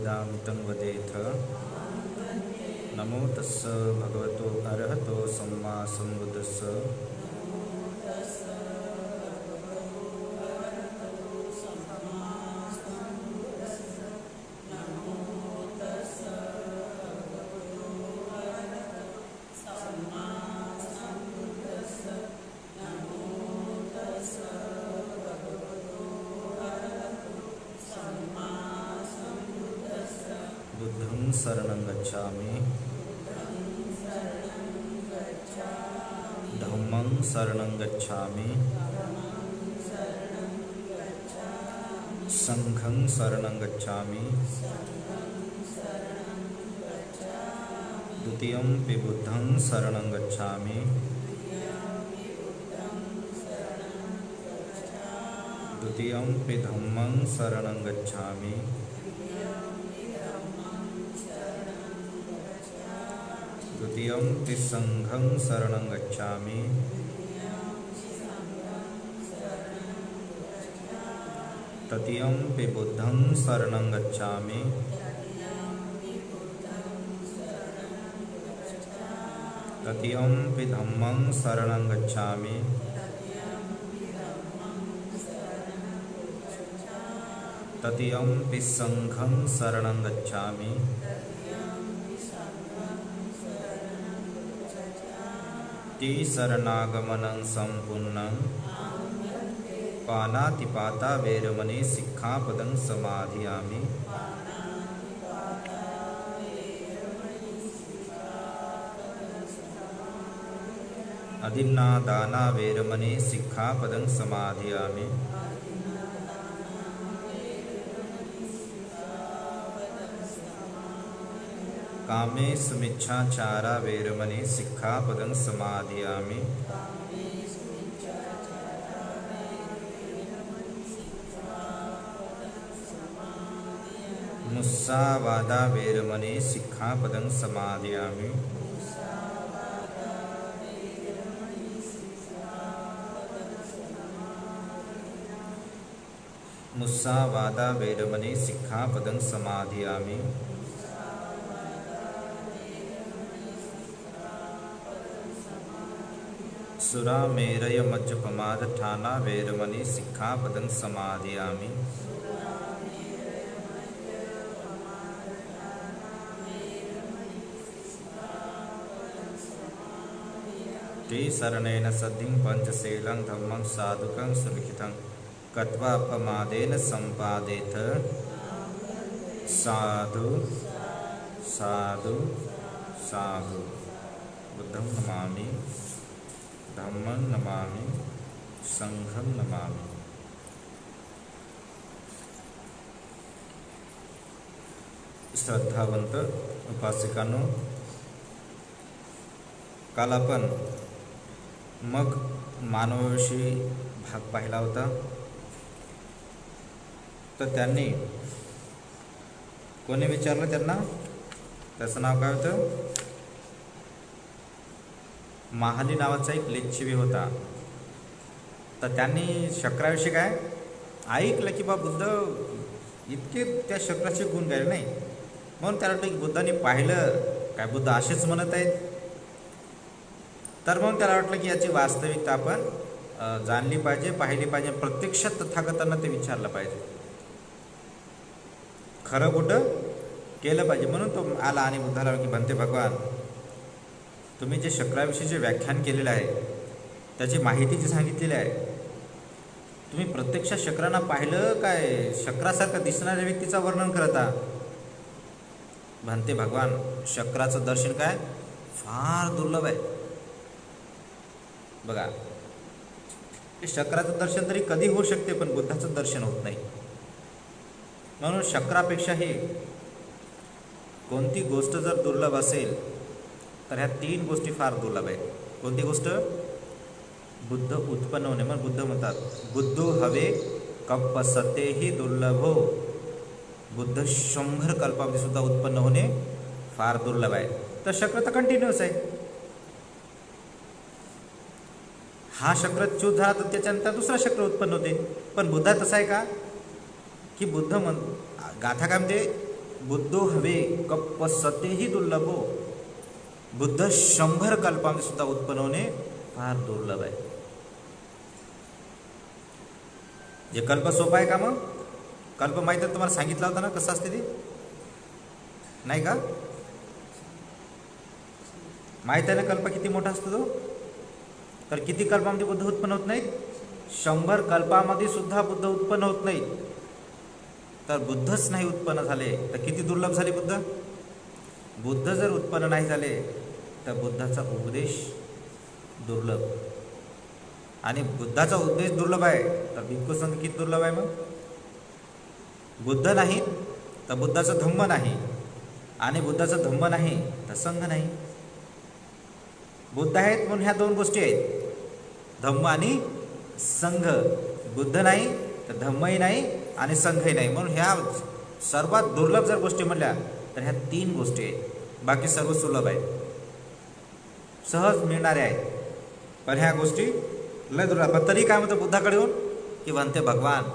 वेदामितं वदेथ। नमो तस्स भगवतो अरहतो सम्मा सम्बुद्धस्स। बुद्धं शरणं गच्छामि, धम्मं शरणं गच्छामि, संघं शरणं गच्छामि, द्वितीयंपि बुद्धं शरणं गच्छामि, द्वितीयंपि धम्मं शरणं गच्छामि, द्वितीयंपि संघं शरणं गच्छामि, तृतीयंपि बुद्धं शरणं गच्छामि, तृतीयंपि धम्मं शरणं गच्छामि, तृतीयंपि संघं शरणं गच्छामि, शरणागमनं संपूर्णं पानातिपाता वैरमणि सिक्खापदं समाधियामि। अधिन्नादाना वैरमणि सिक्खापदं समाधियामि। कामेषुमिच्छाचारा वैरमणि सिक्खापदं समाधियामि। मुस्सावादा वैरमणि सिक्खापदं समाधियामि। मुस्सावादा वैरमणि सिक्खापदं समाधियामि। सुरामेरय मज्जपमादठाना वैरमणि सिक्खापदं समाधियामि। शरणेन सद्धिं पंचशीलं धम्मं साधुकं सुलिखितं कत्वापमादेन संपादेत। साधु साधु साधु। बुद्धं नमामि, धम्मं नमामि, संघं नमामि। श्रद्धावंत उपासिकांनो, काल आपण मग मानवाविषयी भाग पाहिला होता. तर त्यांनी कोणी विचारलं त्यांना, त्याचं नाव काय होतं? महाली नावाचा एक लिच्छवी होता. तर त्यांनी शक्राविषयी काय ऐकलं की बा बुद्ध इतके त्या शक्राचे गुण गायले नाही, म्हणून त्याला वाटलं की बुद्धाने पाहिलं काय, बुद्ध असेच म्हणत आहेत. तर मग त्याला वाटलं की याची वास्तविकता आपण जाणली पाहिजे, पाहिली पाहिजे, प्रत्यक्षात तथागतांना ते विचारलं पाहिजे, खरं कुठं केलं पाहिजे. म्हणून तो आला आणि बुद्धाला की म्हणते, भगवान तुम्ही जे शक्राविषयीचे व्याख्यान केलेलं आहे, त्याची माहिती जी सांगितलेली आहे, तुम्ही प्रत्यक्ष शक्रांना पाहिलं काय, शक्रासारखं दिसणाऱ्या व्यक्तीचं वर्णन करत आहात? म्हणते, भगवान शक्राचं दर्शन काय फार दुर्लभ आहे. बघा, शक्राचं दर्शन तरी कधी होऊ शकते, पण बुद्धाचं दर्शन होत नाही. म्हणून शक्रापेक्षाही कोणती गोष्ट जर दुर्लभ असेल तर ह्या 3 गोष्टी फार दुर्लभ आहेत. कोणती गोष्ट? बुद्ध उत्पन्न होणे. मग बुद्ध म्हणतात, बुद्धो हवे कप्पसतेही दुर्लभो. बुद्ध 100 कल्पावधी सुद्धा उत्पन्न होणे फार दुर्लभ आहे. तर शक्र तर कंटिन्यूअस आहे. हा शक्र च्यूत झाला तर त्याच्यानंतर दुसरा शक्र उत्पन्न होते. पण बुद्धा तसा आहे का की बुद्ध गाथा काय म्हणते, बुद्धो हवे कप्प सतेही दुर्लभो. बुद्ध 100 कल्पामध्ये सुद्धा उत्पन्न होणे फार दुर्लभ आहे. जे कल्प सोपा आहे का? मग कल्प माहिती आहे तुम्हाला, सांगितलं होतं ना कसं असते ते, नाही का? माहित आहे ना कल्प किती मोठा असतो तो? तर किती कल्पामध्ये बुद्ध उत्पन्न होत नाहीत? 100 कल्पामध्ये सुद्धा बुद्ध उत्पन्न होत नाही. तर बुद्धच नाही उत्पन्न झाले तर किती दुर्लभ झाले बुद्ध. बुद्ध जर उत्पन्न नाही झाले तर बुद्धाचा उपदेश दुर्लभ, आणि बुद्धाचा उपदेश दुर्लभ आहे तर भिक्खू संघ किती दुर्लभ आहे. मग बुद्ध नाही तर बुद्धाचं धम्म नाही, आणि बुद्धाचं धम्म नाही तर संघ नाही. बुद्ध आहेत म्हणून ह्या दोन गोष्टी आहेत, धम्म आणि संघ. बुद्ध नाही तर धम्मही नाही आणि संघही नाही, म्हणून ह्या सर्वात दुर्लभ जर गोष्टी म्हणल्या तर ह्या 3 गोष्टी आहेत. बाकी सर्व सुलभ आहे, सहज मिळणारे आहेत, पण ह्या गोष्टी लय दुर्लभ. पण तरी काय म्हणतो बुद्धाकडे येऊन की म्हणते भगवान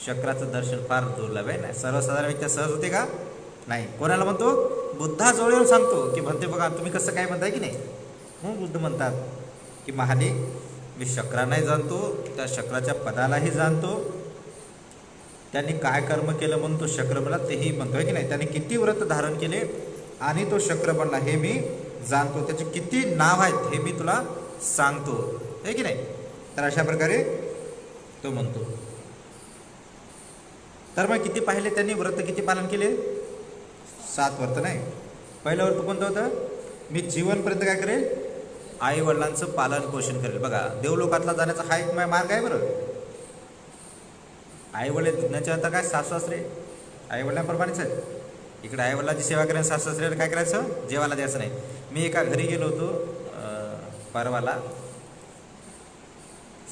शक्राचं दर्शन फार दुर्लभ आहे. नाही सर्वसाधारण व्यक्ती सहज होते का? नाही. कोणाला म्हणतो? बुद्धाजवळ येऊन सांगतो की म्हणते बघा तुम्ही कसं काय म्हणताय की नाही. मग बुद्ध म्हणतात की महाले मी शक्रांनाही जाणतो, त्या शक्राच्या पदालाही जाणतो, त्यांनी काय कर्म केलं म्हणून तो शक्र बनला तेही म्हणतोय की नाही. त्याने किती व्रत धारण केले आणि तो शक्र बनला हे मी जाणतो, त्याचे किती नाव आहेत हे मी तुला सांगतो, हे की नाही. तर अशा प्रकारे तो म्हणतो. तर मग किती पाहिले त्यांनी व्रत, किती पालन केले? 7 व्रत. नाही, पहिलं व्रत कोणतं होतं? मी जीवनपर्यंत काय करेल? आई वडिलांचं पालन पोषण करेल. बघा देवलोकातला जाण्याचा हा एक मार्ग आहे बरं. आई वडील नंतर काय सासू सासरे आई वडिलांप्रमाणेच आहेत. इकडे आई वडिलांची सेवा करायला सासू सासऱ्याला काय करायचं? जेवायला द्यायचं नाही. मी एका घरी गेलो होतो परवाला,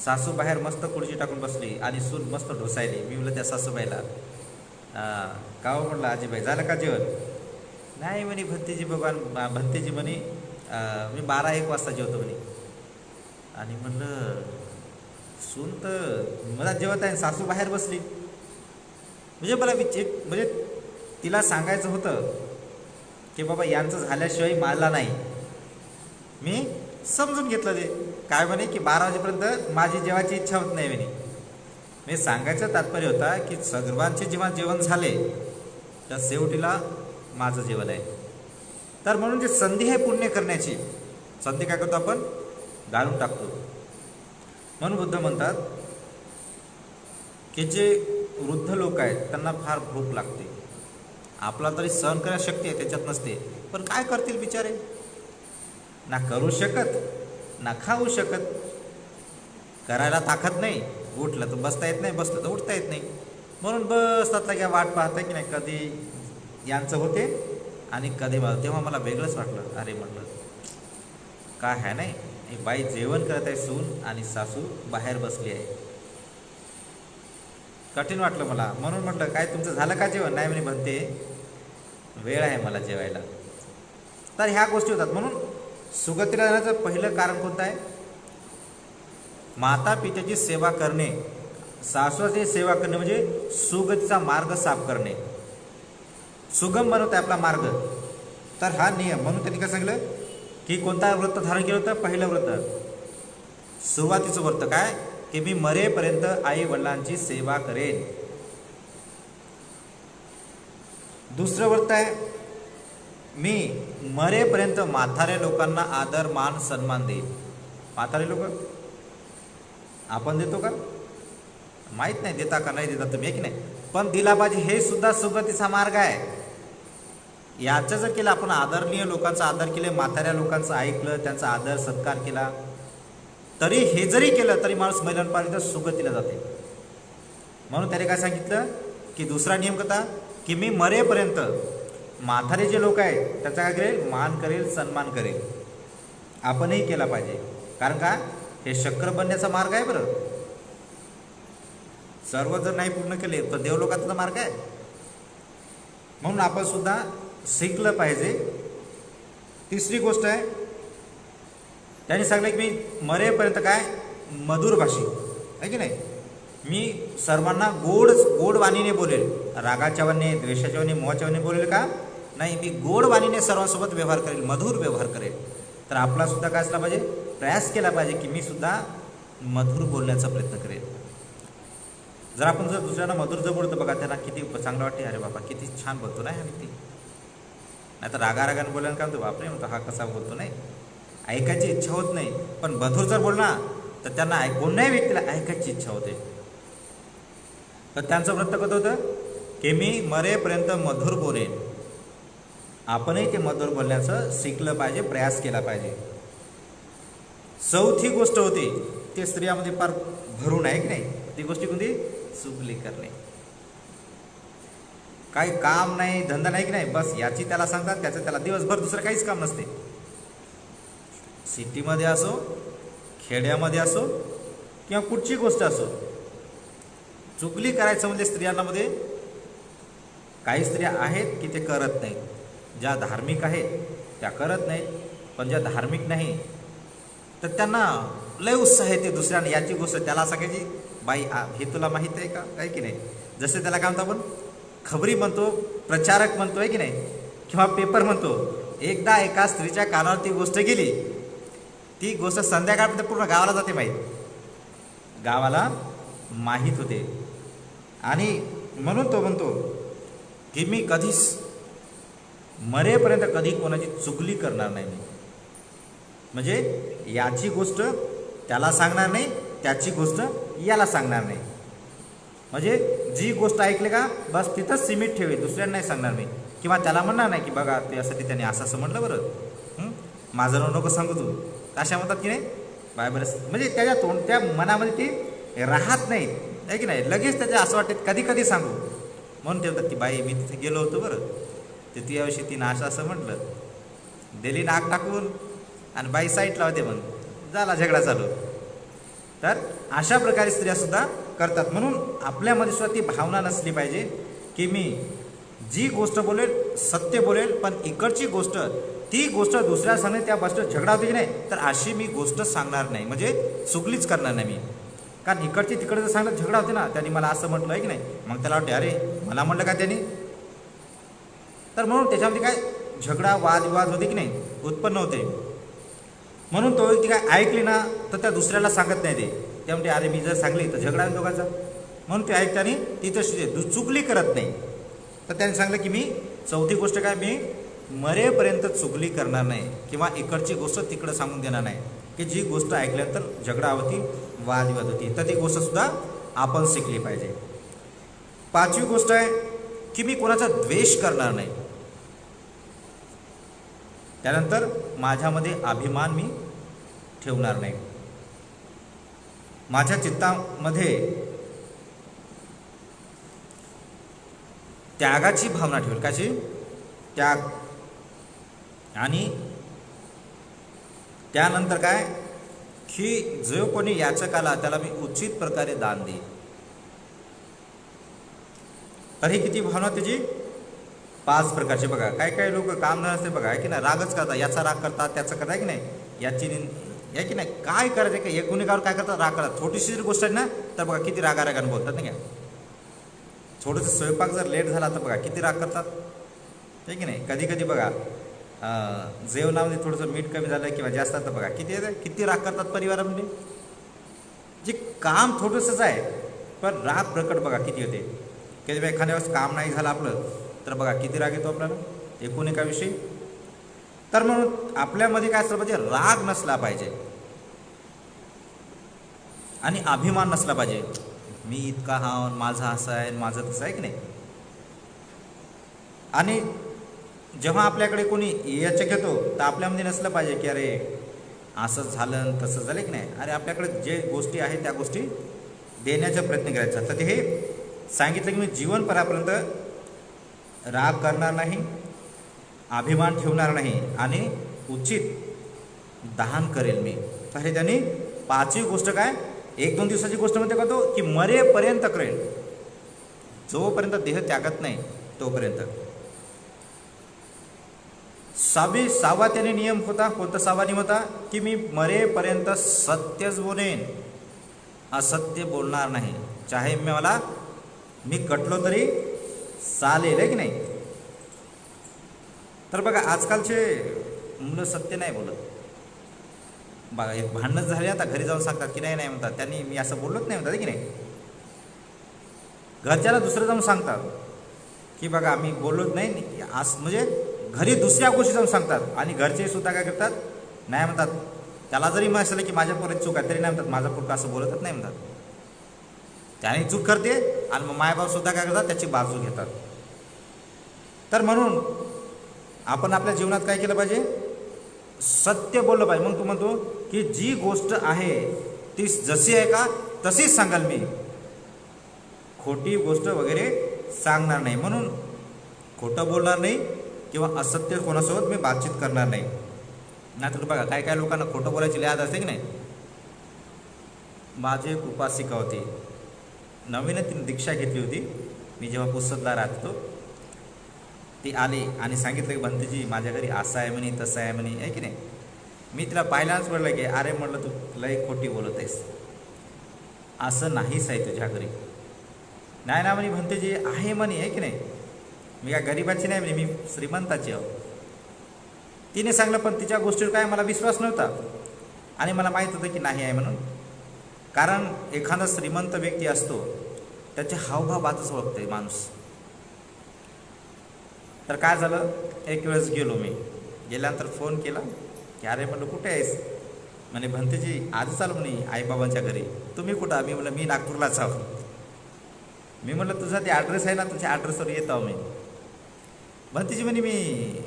सासू बाहेर मस्त खुर्ची टाकून बसली आणि सून मस्त ढोसायली. मी म्हणलं त्या सासूबाईला का हो म्हणलं आजीबाई झालं का जेवण? नाही म्हणे भंतेजी भगवान भंतेजी म्हणे मी 12-1 वाजता जेवतो म्हणे. आणि म्हणलं सून तर मला जेवत आहे, सासू बाहेर बसली. म्हणजे मला म्हणजे तिला सांगायचं होतं की बाबा यांचं झाल्याशिवाय मला नाही. मी समजून घेतलं ते काय म्हणे की 12 वाजेपर्यंत माझी जेवायची इच्छा होत नाही म्हणे. मी सांगायचं तात्पर्य होता की सर्वांचे जेव्हा जेवण झाले तर शेवटीला माझं जेवण आहे. तर म्हणून जे संधी आहे पुण्य करण्याची, संधी काय करतो आपण? गाळून टाकतो. म्हणून बुद्ध म्हणतात की जे वृद्ध लोक आहेत त्यांना फार भूक लागते. आपला तरी सहन करायची शक्ती आहे त्याच्यात नसते, पण काय करतील बिचारे? ना करू शकत ना खाऊ शकत. करायला ताकद नाही, उठलं तर बसता येत नाही, बसलं तर उठता येत नाही. म्हणून बसतात काय वाट पाहता की नाही कधी यांचं होते आणि कधी मला. तेव्हा मला वेगळंच वाटलं. अरे म्हटलं काय आहे नाही, ही बाई जेवण करत आहे, सून आणि सासू बाहेर बसली आहे. कठीण वाटलं मला. म्हणून म्हटलं काय तुमचं झालं का जेवण? नाही म्हणे म्हणते वेळ आहे मला जेवायला. तर ह्या गोष्टी होतात. म्हणून सुगतीला जाण्याचं पहिलं कारण कोणतं आहे? माता पित्याची सेवा करणे, सासूची सेवा करणे म्हणजे सुगतीचा मार्ग साफ करणे, सुगम बनवत आहे आपला मार्ग. तर हा नियम. म्हणून त्यांनी काय सांगितलं की कोणता व्रत धारण केलं होतं? पहिलं व्रत, सुरुवातीचं व्रत काय की मी मरेपर्यंत आई वडिलांची सेवा करेन. दुसरं व्रत आहे मी मरेपर्यंत म्हाताऱ्या लोकांना आदर मान सन्मान देईन. म्हातारे लोक आपण देतो का? माहीत नाही देता का नाही देता तुम्ही, की नाही. पण दिला पाहिजे. हे सुद्धा सुगतीचा मार्ग आहे. याचं जर केलं आपण, आदरणीय लोकांचा आदर केले, म्हाताऱ्या लोकांचं ऐकलं, त्यांचा आदर सत्कार केला, तरी हे जरी केलं तरी माणूस मैदानपर्यंत सुगतीला जाते. म्हणून त्याने काय सांगितलं की दुसरा नियम कसा की मी मरेपर्यंत म्हातारे जे लोक आहेत त्याचा काय करेल? मान करेल, सन्मान करेल. आपणही केला पाहिजे. कारण का? हे शक्र बनण्याचा मार्ग आहे बरं. सर्व जर नाही पूर्ण केले तर देवलोकाचा मार्ग आहे. म्हणून आपण सुद्धा शिकलं पाहिजे. तिसरी गोष्ट आहे त्यांनी सांगितलं की मी मरेपर्यंत काय? मधुर भाषी आहे की नाही. मी सर्वांना गोड गोड वाणीने बोलेल, रागाच्या वाणीने, द्वेषाच्या वाणीने, मोहाच्या वाणीने बोलेल का? नाही, मी गोड वाणीने सर्वांसोबत व्यवहार करेल, मधुर व्यवहार करेल. तर आपला सुद्धा काय असला पाहिजे, प्रयास केला पाहिजे की मी सुद्धा मधुर बोलण्याचा प्रयत्न करेल. जर आपण जर दुसऱ्यांना मधुर जर बोलतो बघा, त्यांना किती चांगलं वाटते, अरे बाबा किती छान बोलतो नाही हा व्यक्ती. नाही तर रागारागाने बोलायला काय म्हणतो, बापरे म्हणतो हा कसा बोलतो, नाही ऐकायची इच्छा होत नाही. पण मधुर जर बोलला तर त्यांना कोणत्याही व्यक्तीला ऐकायची इच्छा होते. तर त्यांचं व्रत कसं होतं की मी मरेपर्यंत मधुर बोलेन. आपणही ते मधुर बोलण्याचं शिकलं पाहिजे, प्रयास केला पाहिजे. चौथी गोष्ट होती ते स्त्रियामध्ये फार भरून आहे की नाही, ती गोष्टी कोणती, चुगली करणे. काही काम नाही, धंदा नाही की नाही, बस याची त्याला सांगतात, त्याचं त्याला, दिवसभर दुसरं काहीच काम नसते. सिटीमध्ये असो, खेड्यामध्ये असो किंवा कुठची गोष्ट असो, चुगली करायचं म्हणजे स्त्रियांमध्ये काही स्त्रिया आहेत की ते करत नाहीत. ज्या धार्मिक आहेत त्या करत नाहीत, पण ज्या धार्मिक नाही तर त्यांना लय उत्साह येते दुसऱ्याने याची गोष्ट त्याला सांगायची, बाई हे तुला माहीत आहे का, आहे की नाही. जसे त्याला काय म्हणतो आपण, खबरी म्हणतो, प्रचारक म्हणतो आहे की नाही, किंवा पेपर म्हणतो. एकदा एका स्त्रीच्या कानावर ती गोष्ट गेली, ती गोष्ट संध्याकाळपर्यंत पूर्ण गावाला जाते, गावाला माहीत होते. आणि म्हणून तो म्हणतो की मी कधीच मरेपर्यंत कधी कोणाची चुगली करणार नाही. म्हणजे याची गोष्ट त्याला सांगणार नाही, त्याची गोष्ट याला सांगणार नाही. म्हणजे जी गोष्ट ऐकली का बस तिथंच सीमित ठेवेल, दुसऱ्यांना नाही सांगणार मी. किंवा त्याला म्हणणार नाही की बघा त्यासाठी त्याने असं असं म्हटलं, बरं माझं नाव नको सांगू तू, अशा म्हणतात की नाही बाय बरं. म्हणजे त्याच्या त्या मनामध्ये ती राहत नाही, आहे की नाही. लगेच त्याच्या असं वाटतं कधी कधी सांगू, म्हणून ते म्हणतात की बाई मी तिथे गेलो होतो बरं, ते तुझ्याविषयी तिनं असं म्हटलं, दिली नाक टाकून आणि बाई साईटला होते, मग झाला झगडा चालू. तर अशा प्रकारे स्त्रियासुद्धा करतात. म्हणून आपल्यामध्ये सुद्धा ती भावना नसली पाहिजे की मी जी गोष्ट बोलेल सत्य बोलेल, पण इकडची गोष्ट ती गोष्ट दुसऱ्या सांगणे त्या गोष्ट झगडा होते की नाही, तर अशी मी गोष्ट सांगणार नाही, म्हणजे चुगलीच करणार नाही मी. कारण इकडची तिकडे जर सांगलं झगडा होते ना, त्यांनी मला असं म्हटलं आहे की नाही, मग त्याला वाटते अरे मला म्हटलं का त्यांनी. तर म्हणून त्याच्यामध्ये काय झगडा वादविवाद होते की नाही, उत्पन्न होते. म्हणून तो व्यक्ती काय ऐकली ना तर त्या दुसऱ्याला सांगत नाही, ते त्यामध्ये अरे मी जर सांगली तर झगडा दोघांचा, म्हणून ते ऐकताना तिथं चुगली करत नाही. तर त्याने सांगलं की मी चौथी गोष्ट काय, मी मरेपर्यंत चुगली करणार नाही किंवा इकडची गोष्ट तिकडं सांगून देणार नाही, की जी गोष्ट ऐकल्यानंतर झगडा होती, वादविवाद होती, तर ती गोष्टसुद्धा आपण शिकली पाहिजे. पाचवी गोष्ट आहे की मी कोणाचा द्वेष करणार नाही. त्यानंतर माझ्यामध्ये अभिमान मी ठेवणार नाही. माझ्या चित्तामध्ये त्यागाची भावना ठेवेल. कशी त्याग. आणि त्यानंतर काय की जो कोणी याचकाला त्याला मी उचित प्रकारे दान देईन. तर ही किती भावना त्याची, 5 प्रकारचे. बघा काय काय लोक काम न असते बघा, आहे की नाही, रागच करतात, याचा राग करतात, त्याचं करतात, आहे की नाही, याची आहे की नाही, काय करायचं का एक गुन्हेगार काय करतात, राग करतात. छोटीशी जर गोष्ट आहे ना तर बघा किती रागारागाने बोलतात नाही का. थोडंसं स्वयंपाक जर लेट झाला तर बघा किती राग करतात, आहे की नाही. कधी कधी बघा जेवणामध्ये थोडंसं मीठ कमी झालं किंवा जास्त तर बघा किती राग करतात परिवारामध्ये. जे काम थोडंसंच आहे पण राग प्रकट बघा किती होते. कधी बघा एखाद्या वेळेस काम नाही झालं आपलं तर बघा किती राग येतो आपल्याला एकूण एकाविषयी. तर म्हणून आपल्यामध्ये काय असलं पाहिजे, राग नसला पाहिजे आणि अभिमान नसला पाहिजे. मी इतका हा, माझा असा आहे, माझं तसं आहे की नाही. आणि जेव्हा आपल्याकडे कोणी याचं घेतो तर आपल्यामध्ये नसलं पाहिजे की अरे असं झालं तसं झालं की नाही. अरे आपल्याकडे जे गोष्टी आहेत त्या गोष्टी देण्याचा प्रयत्न करायचा. तर ते हे सांगितलं की मी जीवनभरापर्यंत राग करणार नाही, अभिमान ठेवणार नाही आणि उचित दान करेल मी. तर हे त्यांनी 5वी गोष्ट काय, 1-2 दिवसाची गोष्ट म्हणते का तो की मरेपर्यंत करेल, जोपर्यंत देह त्यागत नाही तोपर्यंत. 6वा त्याने नियम होता. कोणता 6वा नियम होता की मी मरेपर्यंत सत्यच बोलेन. असत्य बोलणार नाही, चाहे मी कटलो तरी चालेल, आहे की नाही. तर बघा आजकालचे मुलं सत्य नाही बोलत. बघा एक भांडणच झाले, आता घरी जाऊन सांगतात की नाही म्हणतात, त्यांनी मी असं बोललोच नाही म्हणतात, की नाही. घरच्याला दुसरं जाऊन सांगतात की बघा आम्ही बोललोच नाही असं, म्हणजे घरी दुसऱ्या गोष्टी जाऊन सांगतात. आणि घरचे सुद्धा काय करतात, नाही म्हणतात. त्याला जरी माहिती असलं की माझ्या पोरीत चूक आहे तरी नाही म्हणतात, माझा पोरगा असं बोलतच नाही म्हणतात. त्याने चूक करते आणि मग मायबाप सुद्धा काय करतात, त्याची बाजू घेतात. तर म्हणून आपण आपल्या जीवनात काय केलं पाहिजे, सत्य बोललं पाहिजे. मग तू म्हणतो की जी गोष्ट आहे ती जशी आहे का तशीच सांगाल मी, खोटी गोष्ट वगैरे सांगणार नाही. म्हणून खोटं बोलणार नाही किंवा असत्य कोणासोबत मी बातचीत करणार नाही. नाहीतर बघा काय काय लोकांना खोटं बोलायची याद असते की नाही. माझी एक उपासिका होती, नवीनच तिने दीक्षा घेतली होती. मी जेव्हा पुसदला राहतो ती आली आणि सांगितलं की भंतेजी माझ्या घरी असं आहे म्हणे, तसं आहे म्हणे, आहे की नाही. मी तिला पाहिल्याच म्हटलं की अरे म्हटलं तू लय खोटी बोलत आहेस, असं नाहीच आहे तुझ्या घरी. नाही ना म्हणे भंतेजी आहे म्हणे, आहे की नाही. मी काय गरिबाची नाही म्हणे, मी श्रीमंताची आहो. तिने सांगलं, पण तिच्या गोष्टीवर काय मला विश्वास नव्हता आणि मला माहीत होतं की नाही आहे म्हणून. कारण एखादा श्रीमंत व्यक्ती असतो त्याचे हावभाव बातच ओळखते माणूस. तर काय झालं, एक वेळेस गेलो मी, गेल्यानंतर फोन केला की अरे म्हटलं कुठे आहेस. म्हणे भंतेजी आजच आलो म्हणे आईबाबांच्या घरी. तुम्ही कुठं. मी म्हटलं मी नागपूरलाच आहो. मी म्हटलं तुझा ते ॲड्रेस आहे ना, तुझ्या ॲड्रेसवर येत आहो मी. भंतेजी म्हणे मी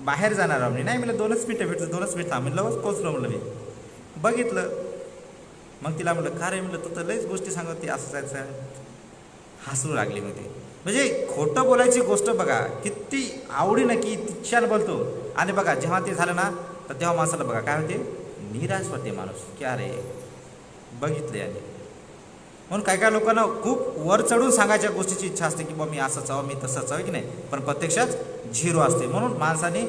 बाहेर जाणार आहो. नाही म्हटलं 2च मिनटं भेटतो, 2च मिनिट थांब. लवच पोचलो म्हटलं. मी बघितलं, मग तिला म्हटलं का रे म्हटलं तू तर लईच गोष्टी सांगत ती असं जायचं. हसू लागली मग ती. म्हणजे खोटं बोलायची गोष्ट बघा किती आवडीनं की छान बोलतो. आणि बघा जेव्हा ते झालं ना तर तेव्हा माणसाला बघा काय होते, निराश होते माणूस की अरे बघितले. आणि म्हणून काय काय लोकांना खूप वर चढून सांगायच्या गोष्टीची इच्छा असते की बा मी असंच आहो, मी तसंच आहो, की नाही. पण प्रत्यक्षात झिरो असते. म्हणून माणसाने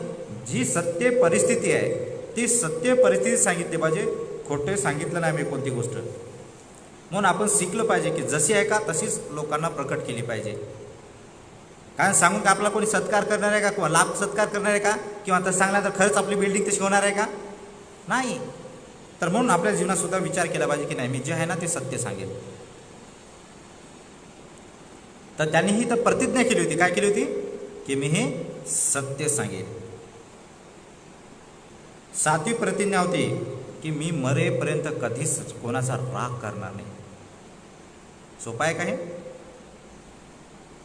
जी सत्य परिस्थिती आहे ती सत्य परिस्थिती सांगितली पाहिजे, खोटे सांगितलं नाही मी कोणती गोष्ट. म्हणून आपण शिकलं पाहिजे की जशी आहे का तशीच लोकांना प्रकट केली पाहिजे. कारण सांगून का आपला कोणी सत्कार करणार आहे का, किंवा लाभ सत्कार करणार आहे का, किंवा तर सांगण्यानंतर खरंच आपली बिल्डिंग तशी होणार आहे का, नाही. तर म्हणून आपल्या जीवनात सुद्धा विचार केला पाहिजे की नाही मी जे आहे ना ते सत्य सांगेल. तर त्यांनीही तर प्रतिज्ञा केली होती, काय केली होती की मी हे सत्य सांगेल. 7वी प्रतिज्ञा होती की मी मरेपर्यंत कधीच कोणाचा राग करणार नाही. सोपं आहे का हे,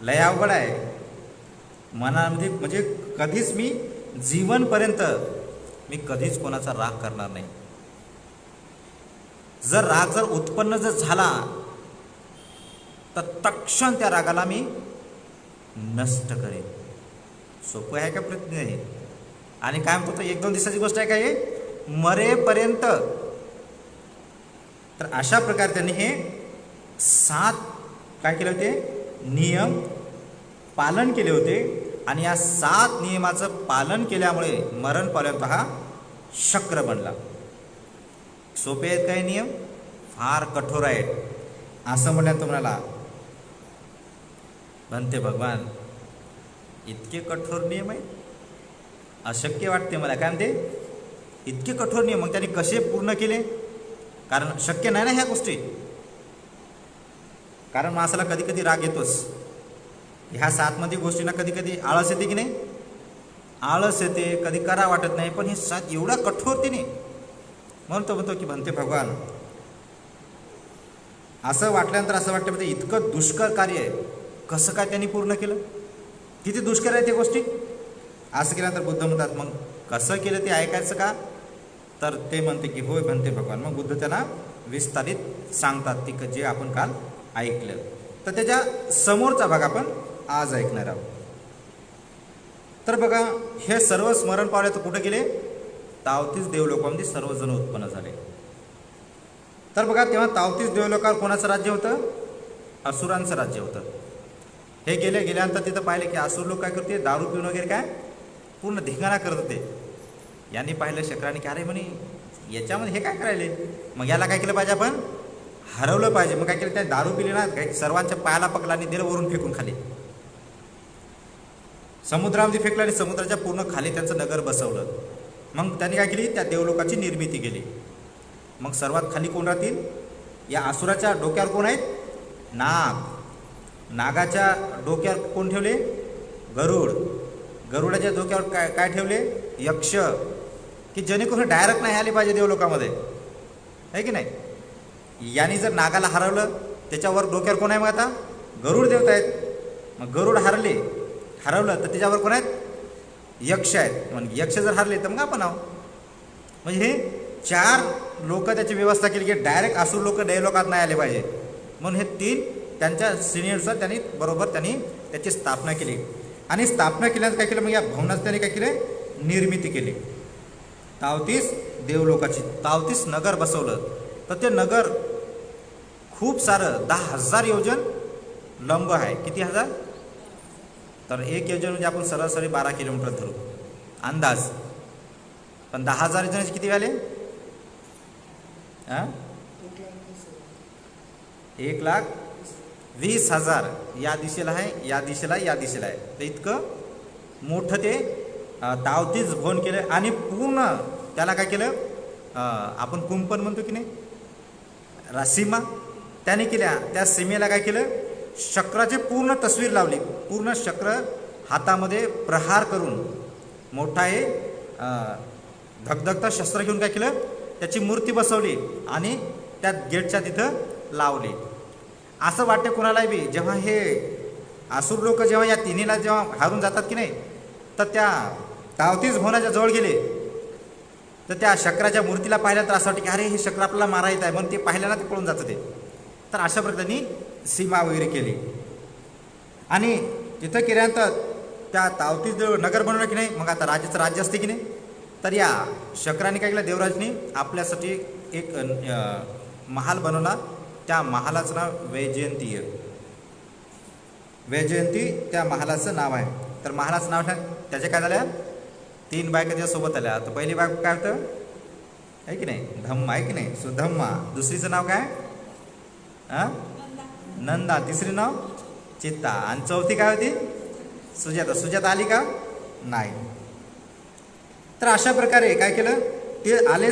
लय अवघड आहे. मनामध्ये म्हणजे कधीच मी जीवनपर्यंत मी कधीच कोणाचा राग करणार नाही. जर राग जर उत्पन्न जर झाला तर तत्क्षण त्या रागाला मी नष्ट करेन. सोपं आहे का प्रतिज्ञा हे. आणि काय म्हणतो 1-2 दिवसाची गोष्ट आहे का हे, मरेपर्यंत. तर अशा प्रकारे त्यांनी हे 7 काय केले होते, नियम पालन केले होते. आणि या 7 नियमाचं पालन केल्यामुळे मरण पावल्यानंतर हा शक्र बनला. सोपे आहेत काही नियम, फार कठोर आहेत. असं म्हणल्यानंतर तुम्हाला म्हणते भगवान इतके कठोर नियम आहे, अशक्य वाटते मला. काय म्हणते इतके कठोर नियम, मग त्यांनी कसे पूर्ण केले. कारण शक्य नाही ना ह्या गोष्टी. कारण माणसाला कधी कधी राग येतोच. ह्या 7 मध्ये गोष्टींना कधी कधी आळस येते की नाही, आळस येते, कधी करा वाटत नाही. पण हे 7 एवढ्या कठोरतेने म्हणून तो म्हणतो की म्हणते भगवान असं वाटल्यानंतर असं वाटतं म्हणजे इतकं दुष्कर कार्य आहे, कसं काय त्यांनी पूर्ण केलं, किती दुष्कर आहे त्या गोष्टी. असं केल्यानंतर बुद्ध म्हणतात मग कसं केलं ते ऐकायचं का, तर ते म्हणते की होय म्हणते भगवान. मग बुद्ध त्यांना विस्तारित सांगतात की जे आपण काल ऐकलं. तर त्याच्या समोरचा भाग आपण आज ऐकणार आहोत. तर बघा हे सर्व स्मरण पावले तर कुठे गेले, 33 देवलोकामध्ये सर्वजण उत्पन्न झाले. तर बघा तेव्हा 33 देवलोकावर कोणाचं राज्य होतं, असुरांचं राज्य होतं. हे गेल्यानंतर तिथं पाहिले की असुर लोक काय करते, दारू पिऊन वगैरे काय पूर्ण धिंगाणा करत होते. यांनी पाहिलं शक्राने की अरे म्हणे याच्यामध्ये हे काय करायले, मग याला काय केलं पाहिजे आपण, हरवलं पाहिजे. मग काय केलं, त्या दारू पिली ना, काही सर्वांच्या पायाला पकडला आणि दिलं वरून फेकून खाली, समुद्रामध्ये फेकलं आणि समुद्राच्या पूर्ण खाली त्यांचं नगर बसवलं. मग त्यांनी काय केली, त्या देवलोकाची निर्मिती केली. मग सर्वात खाली कोण राहतील, या असुराच्या डोक्यावर कोण आहेत, नाग. नागाच्या डोक्यावर कोण ठेवले, गरुड. गरुडाच्या डोक्यावर काय काय ठेवले, यक्ष, की जेणेकरून डायरेक्ट नाही आले पाहिजे देवलोकामध्ये, आहे की नाही. यांनी जर नागाला हरवलं, त्याच्यावर डोक्यावर कोण आहे, मग आता गरुड देवता आहेत. मग गरुड हरवलं तर त्याच्यावर कोण आहेत, यक्ष आहेत. मग यक्ष जर हरले तर मग आपण आहो. म्हणजे हे 4 लोक त्याची व्यवस्था केली की डायरेक्ट असुर लोक देवलोकात नाही आले पाहिजे. म्हणून हे 3 त्यांच्या सिनियरनुसार त्यांनी त्याची स्थापना केली. आणि स्थापना केल्यानंतर काय केलं, मग या भवनाचं त्यांनी काय केलं, निर्मिती केली. 33 देवलोकाची 33 नगर बसवलं. तर ते नगर खूप सारं 10,000 योजन लंब आहे. किती हजार, तर एक योजन म्हणजे आपण सरासरी 12 किलोमीटर धरू अंदाज. पण 10,000 योजनेचे किती झाले, 1,20,000. या दिशेला आहे, या दिशेला आहे. तर इतकं मोठं ते 33 भवन केलं. आणि पूर्ण त्याला काय केलं, आपण कुंपण म्हणतो की नाही, सीमा त्याने केल्या. त्या सीमेला काय केलं, शक्राची पूर्ण तस्वीर लावली. पूर्ण शक्र हातामध्ये प्रहार करून मोठा हे धगधगता शस्त्र घेऊन काय केलं, त्याची मूर्ती बसवली आणि त्या गेटच्या तिथं लावली. असं वाटतं कोणालाही बी, जेव्हा हे असुर लोक जेव्हा या तिन्हीला जेव्हा हारून जातात की नाही, तर त्या 33 भवनाच्या जवळ गेले, तर त्या शक्राच्या मूर्तीला पाहिलं तर असं वाटतं की अरे हे शक्र आपल्याला मारा येत आहे, म्हणून ते पाहिल्याला ते पळून जातं ते. तर अशा प्रकारे सीमा वगैरे केली. आणि तिथं केल्यानंतर त्या 33 नगर बनवलं की नाही, मग आता राजाचं राज्य असते की नाही, तर या शक्राने काय केलं, देवराजने आपल्यासाठी एक महाल बनवला. त्या महालाचं नाव वैजयंती त्या महालाचं नाव आहे. तर महालाचं नाव त्याच्या काय झाल्या, 3 बायका त्याच्यासोबत आल्या. तर पहिली बायको काय होतं, आहे की नाही, धम्मा, आहे की नाही, सुधम्मा. दुसरीचं नाव काय, नंदा. तिसरी नाव चित्ता. आणि चौथी काय होती, सुजाता आली का, नाही. तर अशा प्रकारे काय केलं, ते आले,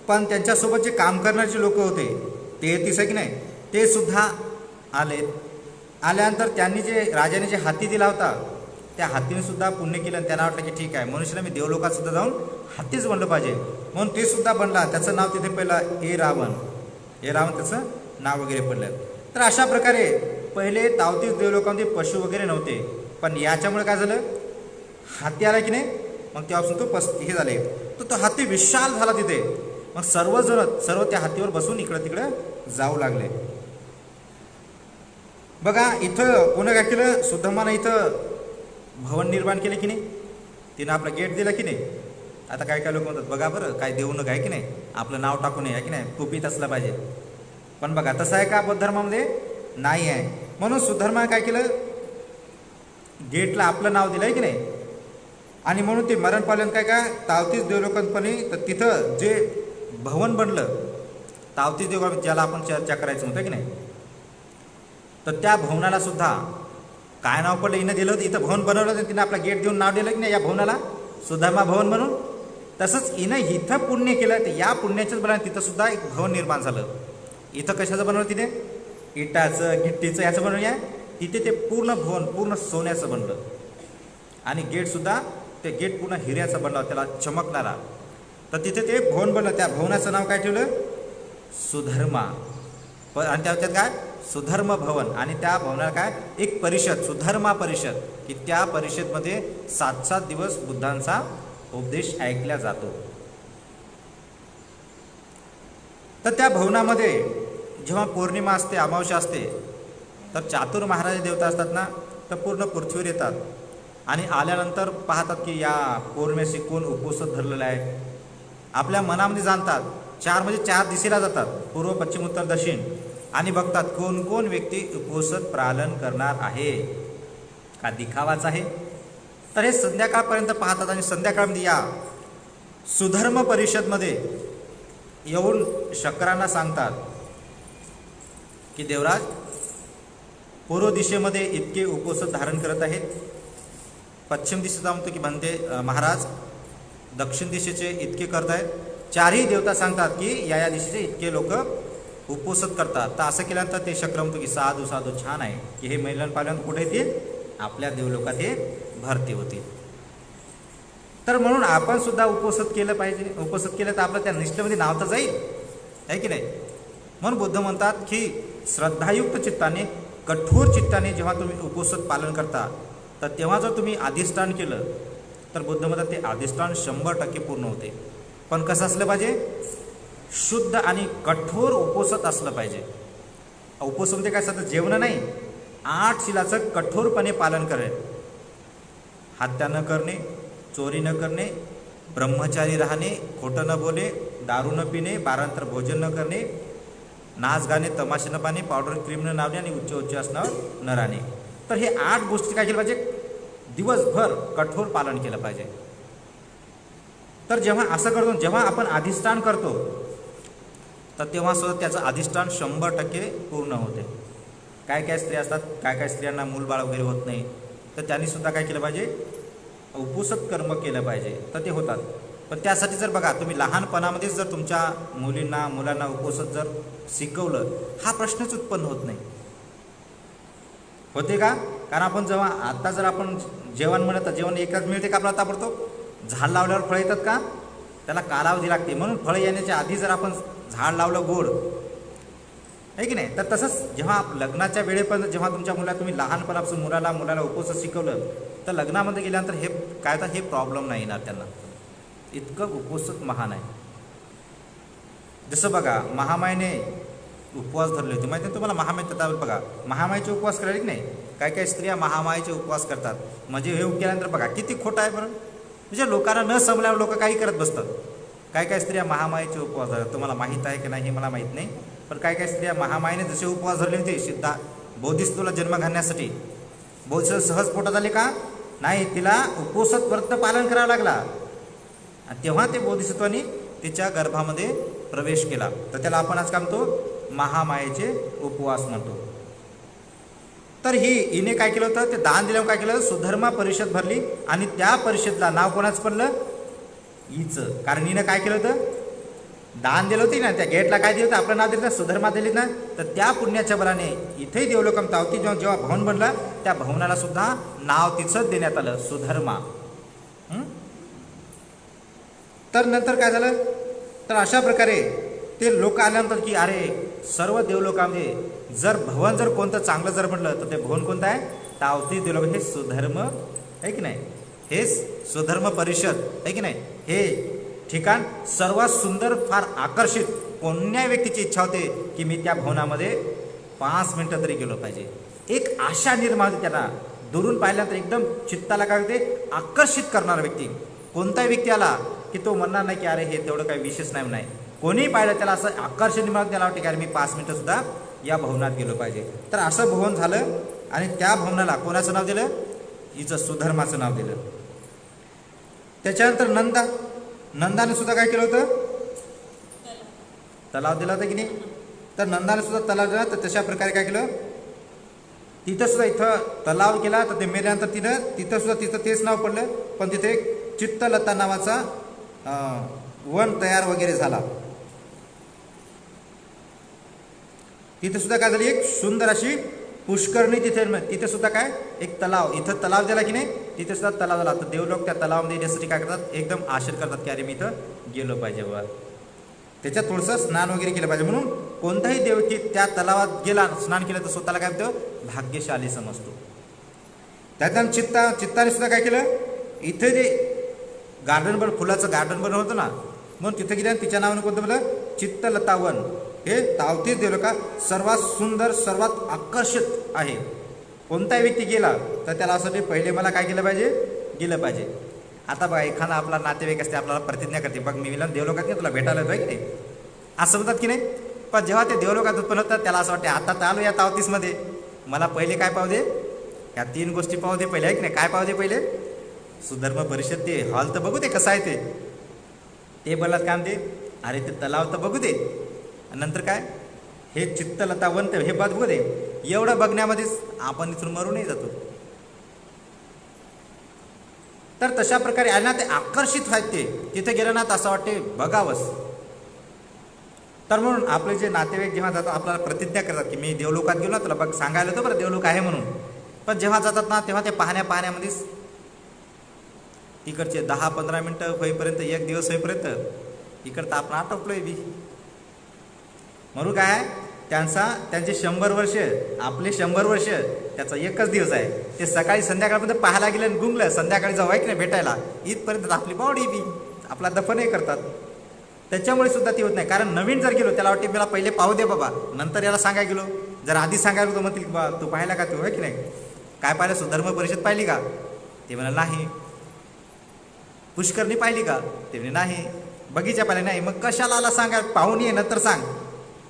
पण त्यांच्यासोबत जे काम करणारे लोक होते ते 30 आहे की नाही, ते सुद्धा आल्यानंतर त्यांनी राजाने जे हाती दिला होता, त्या हातीने सुद्धा पुण्य केलं. आणि त्यांना वाटलं की ठीक आहे, मनुष्याला मी देवलोकात सुद्धा जाऊन हातीच बनलं पाहिजे. म्हणून ते सुद्धा बनला. त्याचं नाव तिथे पहिलं ए रावण त्याचं नाव वगैरे पडलं. तर अशा प्रकारे पहिले 33 देवलोकांमध्ये पशु वगैरे नव्हते, पण याच्यामुळे काय झालं, हाती आला की नाही, मग तेव्हापासून हे झाले. तो हाती विशाल झाला तिथे. मग सर्व त्या हातीवर बसून इकडं तिकडं जाऊ लागले. बघा इथं कोणं काय केलं, सुद्धम्मानं इथं भवन निर्माण केले की नाही, तिनं आपलं गेट दिलं की नाही. आता काय लोक म्हणतात, बघा बरं काय देऊ नका, आहे की नाही, आपलं नाव टाकू नये, आहे की नाही, कुपीत असलं पाहिजे. पण बघा तसं आहे का बौद्ध धर्मामध्ये, नाही आहे. म्हणून सुधर्मा काय केलं, गेटला आपलं नाव दिलं, आहे की नाही. आणि म्हणून ते मरण पालन काय 33 देवलोकांपणे, तर तिथं जे भवन बनलं 33 देवलोक, ज्याला आपण चर्चा करायचं होतं की नाही, तर त्या भवनाला सुद्धा काय नाव पडलं, हिनं दिलं होतं. इथं भवन बनवलं तर तिनं आपला गेट देऊन नाव दिलं की नाही या भवनाला, सुधर्मा भवन म्हणून. तसंच हिनं इथं पुण्य केलं, तर या पुण्याच्याच बघा तिथं सुद्धा एक भवन निर्माण झालं. इथं कशाचं बनवलं, तिथे इटाचं गिट्टीचं याचं बनवलं आहे. तिथे ते पूर्ण भवन पूर्ण सोन्याचं बनलं. आणि गेटसुद्धा ते गेट पूर्ण हिऱ्याचं बनलं, त्याला चमकणारा. तर तिथे ते भवन बनलं. त्या भवनाचं नाव काय ठेवलं, सुधर्मा. आणि त्याच्यात काय, सुधर्म भवन. आणि त्या भवनाला काय, एक परिषद, सुधर्मा परिषद, की त्या परिषदमध्ये 7 दिवस बुद्धांचा उपदेश ऐकला जातो. तर त्या भवनामध्ये जेव्हा पौर्णिमा असते, अमावस्या असते, तर चातुर महाराज देवता असतात ना, तर पूर्ण पृथ्वीवर येतात. आणि आल्यानंतर पाहतात की या पौर्णिमेशी कोण उपवास धरलेला आहे. आपल्या मनामध्ये जाणतात, 4 म्हणजे 4 दिशेला जातात, पूर्व, पश्चिम, उत्तर, दक्षिण, आणि बघतात कोण कोण व्यक्ती उपवास पालन करणार आहे, का दिखावाच आहे. तर हे संध्याकाळपर्यंत पाहतात. आणि संध्याकाळमध्ये या सुधर्म परिषदमध्ये येऊन शक्रांना सांगतात की देवराज पूर्व दिशेमध्ये इतके उपोषण धारण करत आहेत, पश्चिम दिशेचा म्हणतो की म्हणते महाराज दक्षिण दिशेचे इतके करत आहेत, चारही देवता सांगतात की या दिशेचे इतके लोक उपोषण करतात. तर असं केल्यानंतर ते शक्र म्हणतो की साधू साधू छान आहे की हे महिलां पाल्यानंतर कुठे येतील, आपल्या देवलोकात हे भरती होतील. तर म्हणून आपण सुद्धा उपोषण केलं पाहिजे. उपोषण केलं तर आपलं त्या निष्ठेमध्ये नाव तर जाईल, आहे की नाही. म्हणून बुद्ध म्हणतात की श्रद्धायुक्त चित्ताने, कठोर चित्ताने जेव्हा तुम्ही उपोषण पालन करता, तर तेव्हा जर तुम्ही अधिष्ठान केलं तर बुद्ध म्हणतात ते अधिष्ठान 100% पूर्ण होते. पण कसं असलं पाहिजे, शुद्ध आणि कठोर उपोषण असलं पाहिजे. उपोषण म्हणजे काय असतं, जेवण नाही, 8 शिलाचं कठोरपणे पालन करेल. हत्या न करणे, चोरी न करणे, ब्रह्मचारी राहणे, खोटं न बोले, दारू न पिणे, बारांतर भोजन न करणे, नाच गाणे, तमाशे न पाहणे, पावडर क्रीम न लावणे आणि उच्च आसनावर न राहणे. तर हे 8 गोष्टी काय केलं पाहिजे, दिवसभर कठोर पालन केलं पाहिजे. तर जेव्हा असं करतो, जेव्हा आपण अधिष्ठान करतो तर तेव्हा सुद्धा त्याचं अधिष्ठान 100% पूर्ण होते. काय काय स्त्रिया असतात, काय काय स्त्रियांना मूलबाळ वगैरे होत नाही, तर त्यांनी सुद्धा काय केलं पाहिजे, उपोषण कर्म केलं पाहिजे, तर ते होतात. पण त्यासाठी जर बघा तुम्ही लहानपणामध्येच जर तुमच्या मुलांना उपोषण जर शिकवलं, हा प्रश्नच उत्पन्न होत नाही. होते का, कारण आपण जेव्हा आता जर आपण जेवण म्हणत, जेवण एकच मिळते का आपल्याला ताबडतोब, झाड लावल्यावर फळं येतात का, त्याला कालावधी लागते. म्हणून फळं येण्याच्या आधी जर आपण झाड लावलं गोड, आहे की नाही. तर तसंच जेव्हा लग्नाच्या वेळेपर्यंत जेव्हा तुमच्या तुम्ही लहानपणापासून मुलाला उपोषण शिकवलं, तर लग्नामध्ये गेल्यानंतर हे काय तर हे प्रॉब्लेम नाही येणार त्यांना. इतकं उपोषण महान आहे. जसं बघा महामायेने उपवास धरले होते, माहिती आहे तुम्हाला. महामाय बघा, महामायेचे उपवास करायला की नाही, काय काय स्त्रिया महामायेचे उपवास करतात. म्हणजे हे केल्यानंतर बघा किती खोटं आहे बरं. म्हणजे लोकांना न समल्यावर लोक काही करत बसतात. काय काय स्त्रिया महामायेचे उपवास धरतात, तुम्हाला माहीत आहे की नाही हे मला माहीत नाही. पण काय काय स्त्रिया महामायेने जसे उपवास धरले होते, सिद्धा बोधिसत्वाला जन्म घालण्यासाठी, बोधिसत्व सहज पोटात आले का नाही, तिला उपोषण व्रत पालन करावं लागला, आणि तेव्हा ते बोधिसत्वाने तिच्या गर्भामध्ये प्रवेश केला. तर त्याला आपण आज काय म्हणतो, महामायेचे उपवास म्हणतो. तर हिने काय केलं होतं, ते दान दिल्यावर काय केलं, सुधर्मा परिषद भरली, आणि त्या परिषदला नाव कोणाचं पडलं, हिचं. कारण हिनं काय केलं होतं, दान दिलं होती ना, त्या गेटला काय दिलं होतं, आपलं नाव दिलं, सुधर्मा दिली ना. तर त्या पुण्याच्या बलाने इथेही देवलोकम तावती जेव्हा भवन बनला, त्या भवनाला सुद्धा नाव तिचंच देण्यात आलं, सुधर्मा. तर नंतर काय झालं, तर अशा प्रकारे ते लोक आल्यानंतर की अरे सर्व देवलोकामध्ये जर भवन जर कोणतं चांगलं जर म्हटलं, तर ते भवन कोणतं आहे, तावती देवलोक, हे सुधर्म आहे की नाही, हे सुधर्म परिषद आहे की नाही, हे ठिकाण सर्वात सुंदर, फार आकर्षित. कोण्या व्यक्तीची इच्छा होते की मी त्या भवनामध्ये 5 मिनिटं तरी गेलो पाहिजे. एक आशा निर्माण होते त्यांना. दुरून पाहिल्यानंतर एकदम चित्ताला काय होते, आकर्षित करणारा व्यक्ती. कोणताही व्यक्ती आला की तो म्हणणार नाही की अरे हे तेवढं काही विशेष नाही. नाही, कोणीही पाहिलं त्याला असं आकर्षण निर्माण, त्याला वाटते की अरे मी 5 मिनिटं सुद्धा या भवनात गेलो पाहिजे. तर असं भवन झालं, आणि त्या भवनाला कोणाचं नाव दिलं, हिचं सुधर्माचं नाव दिलं. त्याच्यानंतर नंदाने सुद्धा काय केलं होतं, तलाव दिला होता की नाही. तर नंदाने सुद्धा तलाव दिला. तर तशा प्रकारे काय केलं, तिथं सुद्धा इथं तलाव केला. तर ते मेल्यानंतर तिथं सुद्धा तिथं तेच नाव पडलं. पण तिथे चित्तलता नावाचा वन तयार वगैरे झाला. तिथे सुद्धा काय झाली, एक सुंदर अशी पुष्करणी तिथे सुद्धा काय, एक तलाव. इथं तलाव दिला की नाही, तिथे सुद्धा तलाव झाला. तर देवलोक त्या तलावामध्ये येण्यासाठी काय करतात, एकदम आशा करतात की अरे मी इथं गेलो पाहिजे बाबा, त्याच्यात थोडंसं स्नान वगैरे केलं पाहिजे. म्हणून कोणताही देव की त्या तलावात गेला, स्नान केलं, तर स्वतःला काय म्हणतो, भाग्यशाली समजतो. त्याच्यानंतर चित्ताने सुद्धा काय केलं, इथे जे गार्डन फुलाचं गार्डन बनवलं होतं ना, म्हणून तिथे गेल्या तिच्या नावाने कोणतं म्हणलं, चित्तलतावन. हे तावतीच देवलोक सर्वात सुंदर, सर्वात आकर्षित आहे. कोणताही व्यक्ती गेला तर त्याला असं पहिले मला काय केलं पाहिजे, गेलं पाहिजे. आता बघा एखादा आपला नातेवाईक असते, आपल्याला प्रतिज्ञा करते, बघ मी देवलोकात नाही, तुला भेटायला येतोय की नाही, असं म्हणतात की नाही. पण जेव्हा ते देवलोकात उत्पन्न होतात, त्याला असं वाटते आता तर आलो या तावतीसमध्ये, मला पहिले काय पाहू दे, या 3 गोष्टी पाहू दे पहिले, आहे की नाही. काय पाहू दे पहिले, सुधर्म परिषद, ते हॉल तर बघू दे कसं आहे ते बोलत काय म्हणते, अरे ते तलाव तर बघू दे, नंतर काय, हे चित्तलतावंत हे बघू दे, एवढं बघण्यामध्येच आपण इथून मरूनही जातो. तर तशा प्रकारे आहे ना, ते आकर्षित आहेत, ते तिथे गेलं ना तर असं वाटते बघावंच. तर म्हणून आपले जे नातेवाईक जेव्हा जातात आपल्याला प्रतिज्ञा करतात की मी देवलोकात गेलो ना, तुला बघ सांगायला होतं बरं देवलोक आहे म्हणून. पण जेव्हा जातात ना तेव्हा ते पाहण्यामध्येच इकडचे 10-15 मिनटं होईपर्यंत, एक दिवस होईपर्यंत इकडं आपण आटोपलोय बी. म्हणून काय त्यांचे 100 वर्ष, आपले 100 वर्ष, त्याचा एकच दिवस आहे. ते सकाळी संध्याकाळपर्यंत पाहायला गेलं आणि गुंगलं, संध्याकाळी जाऊ की नाही भेटायला, इथपर्यंत आपली बॉडी बी आपला दफनही करतात. त्याच्यामुळे सुद्धा ते होत नाही. कारण नवीन जर गेलो त्याला वाटते मला पहिले पाहू दे बाबा, नंतर याला सांगायला गेलो. जर आधी सांगायला होतं म्हणतील बा तू पाहिला का, तू आहे की नाही, काय पाहिलं, सुधर्म परिषद पाहिली का, ते म्हणा नाही. पुष्करणी पाहिली का, ते म्हणे नाही. बगीचा पाहिला नाही. मग कशाला आला सांगा, पाहून ये नंतर सांग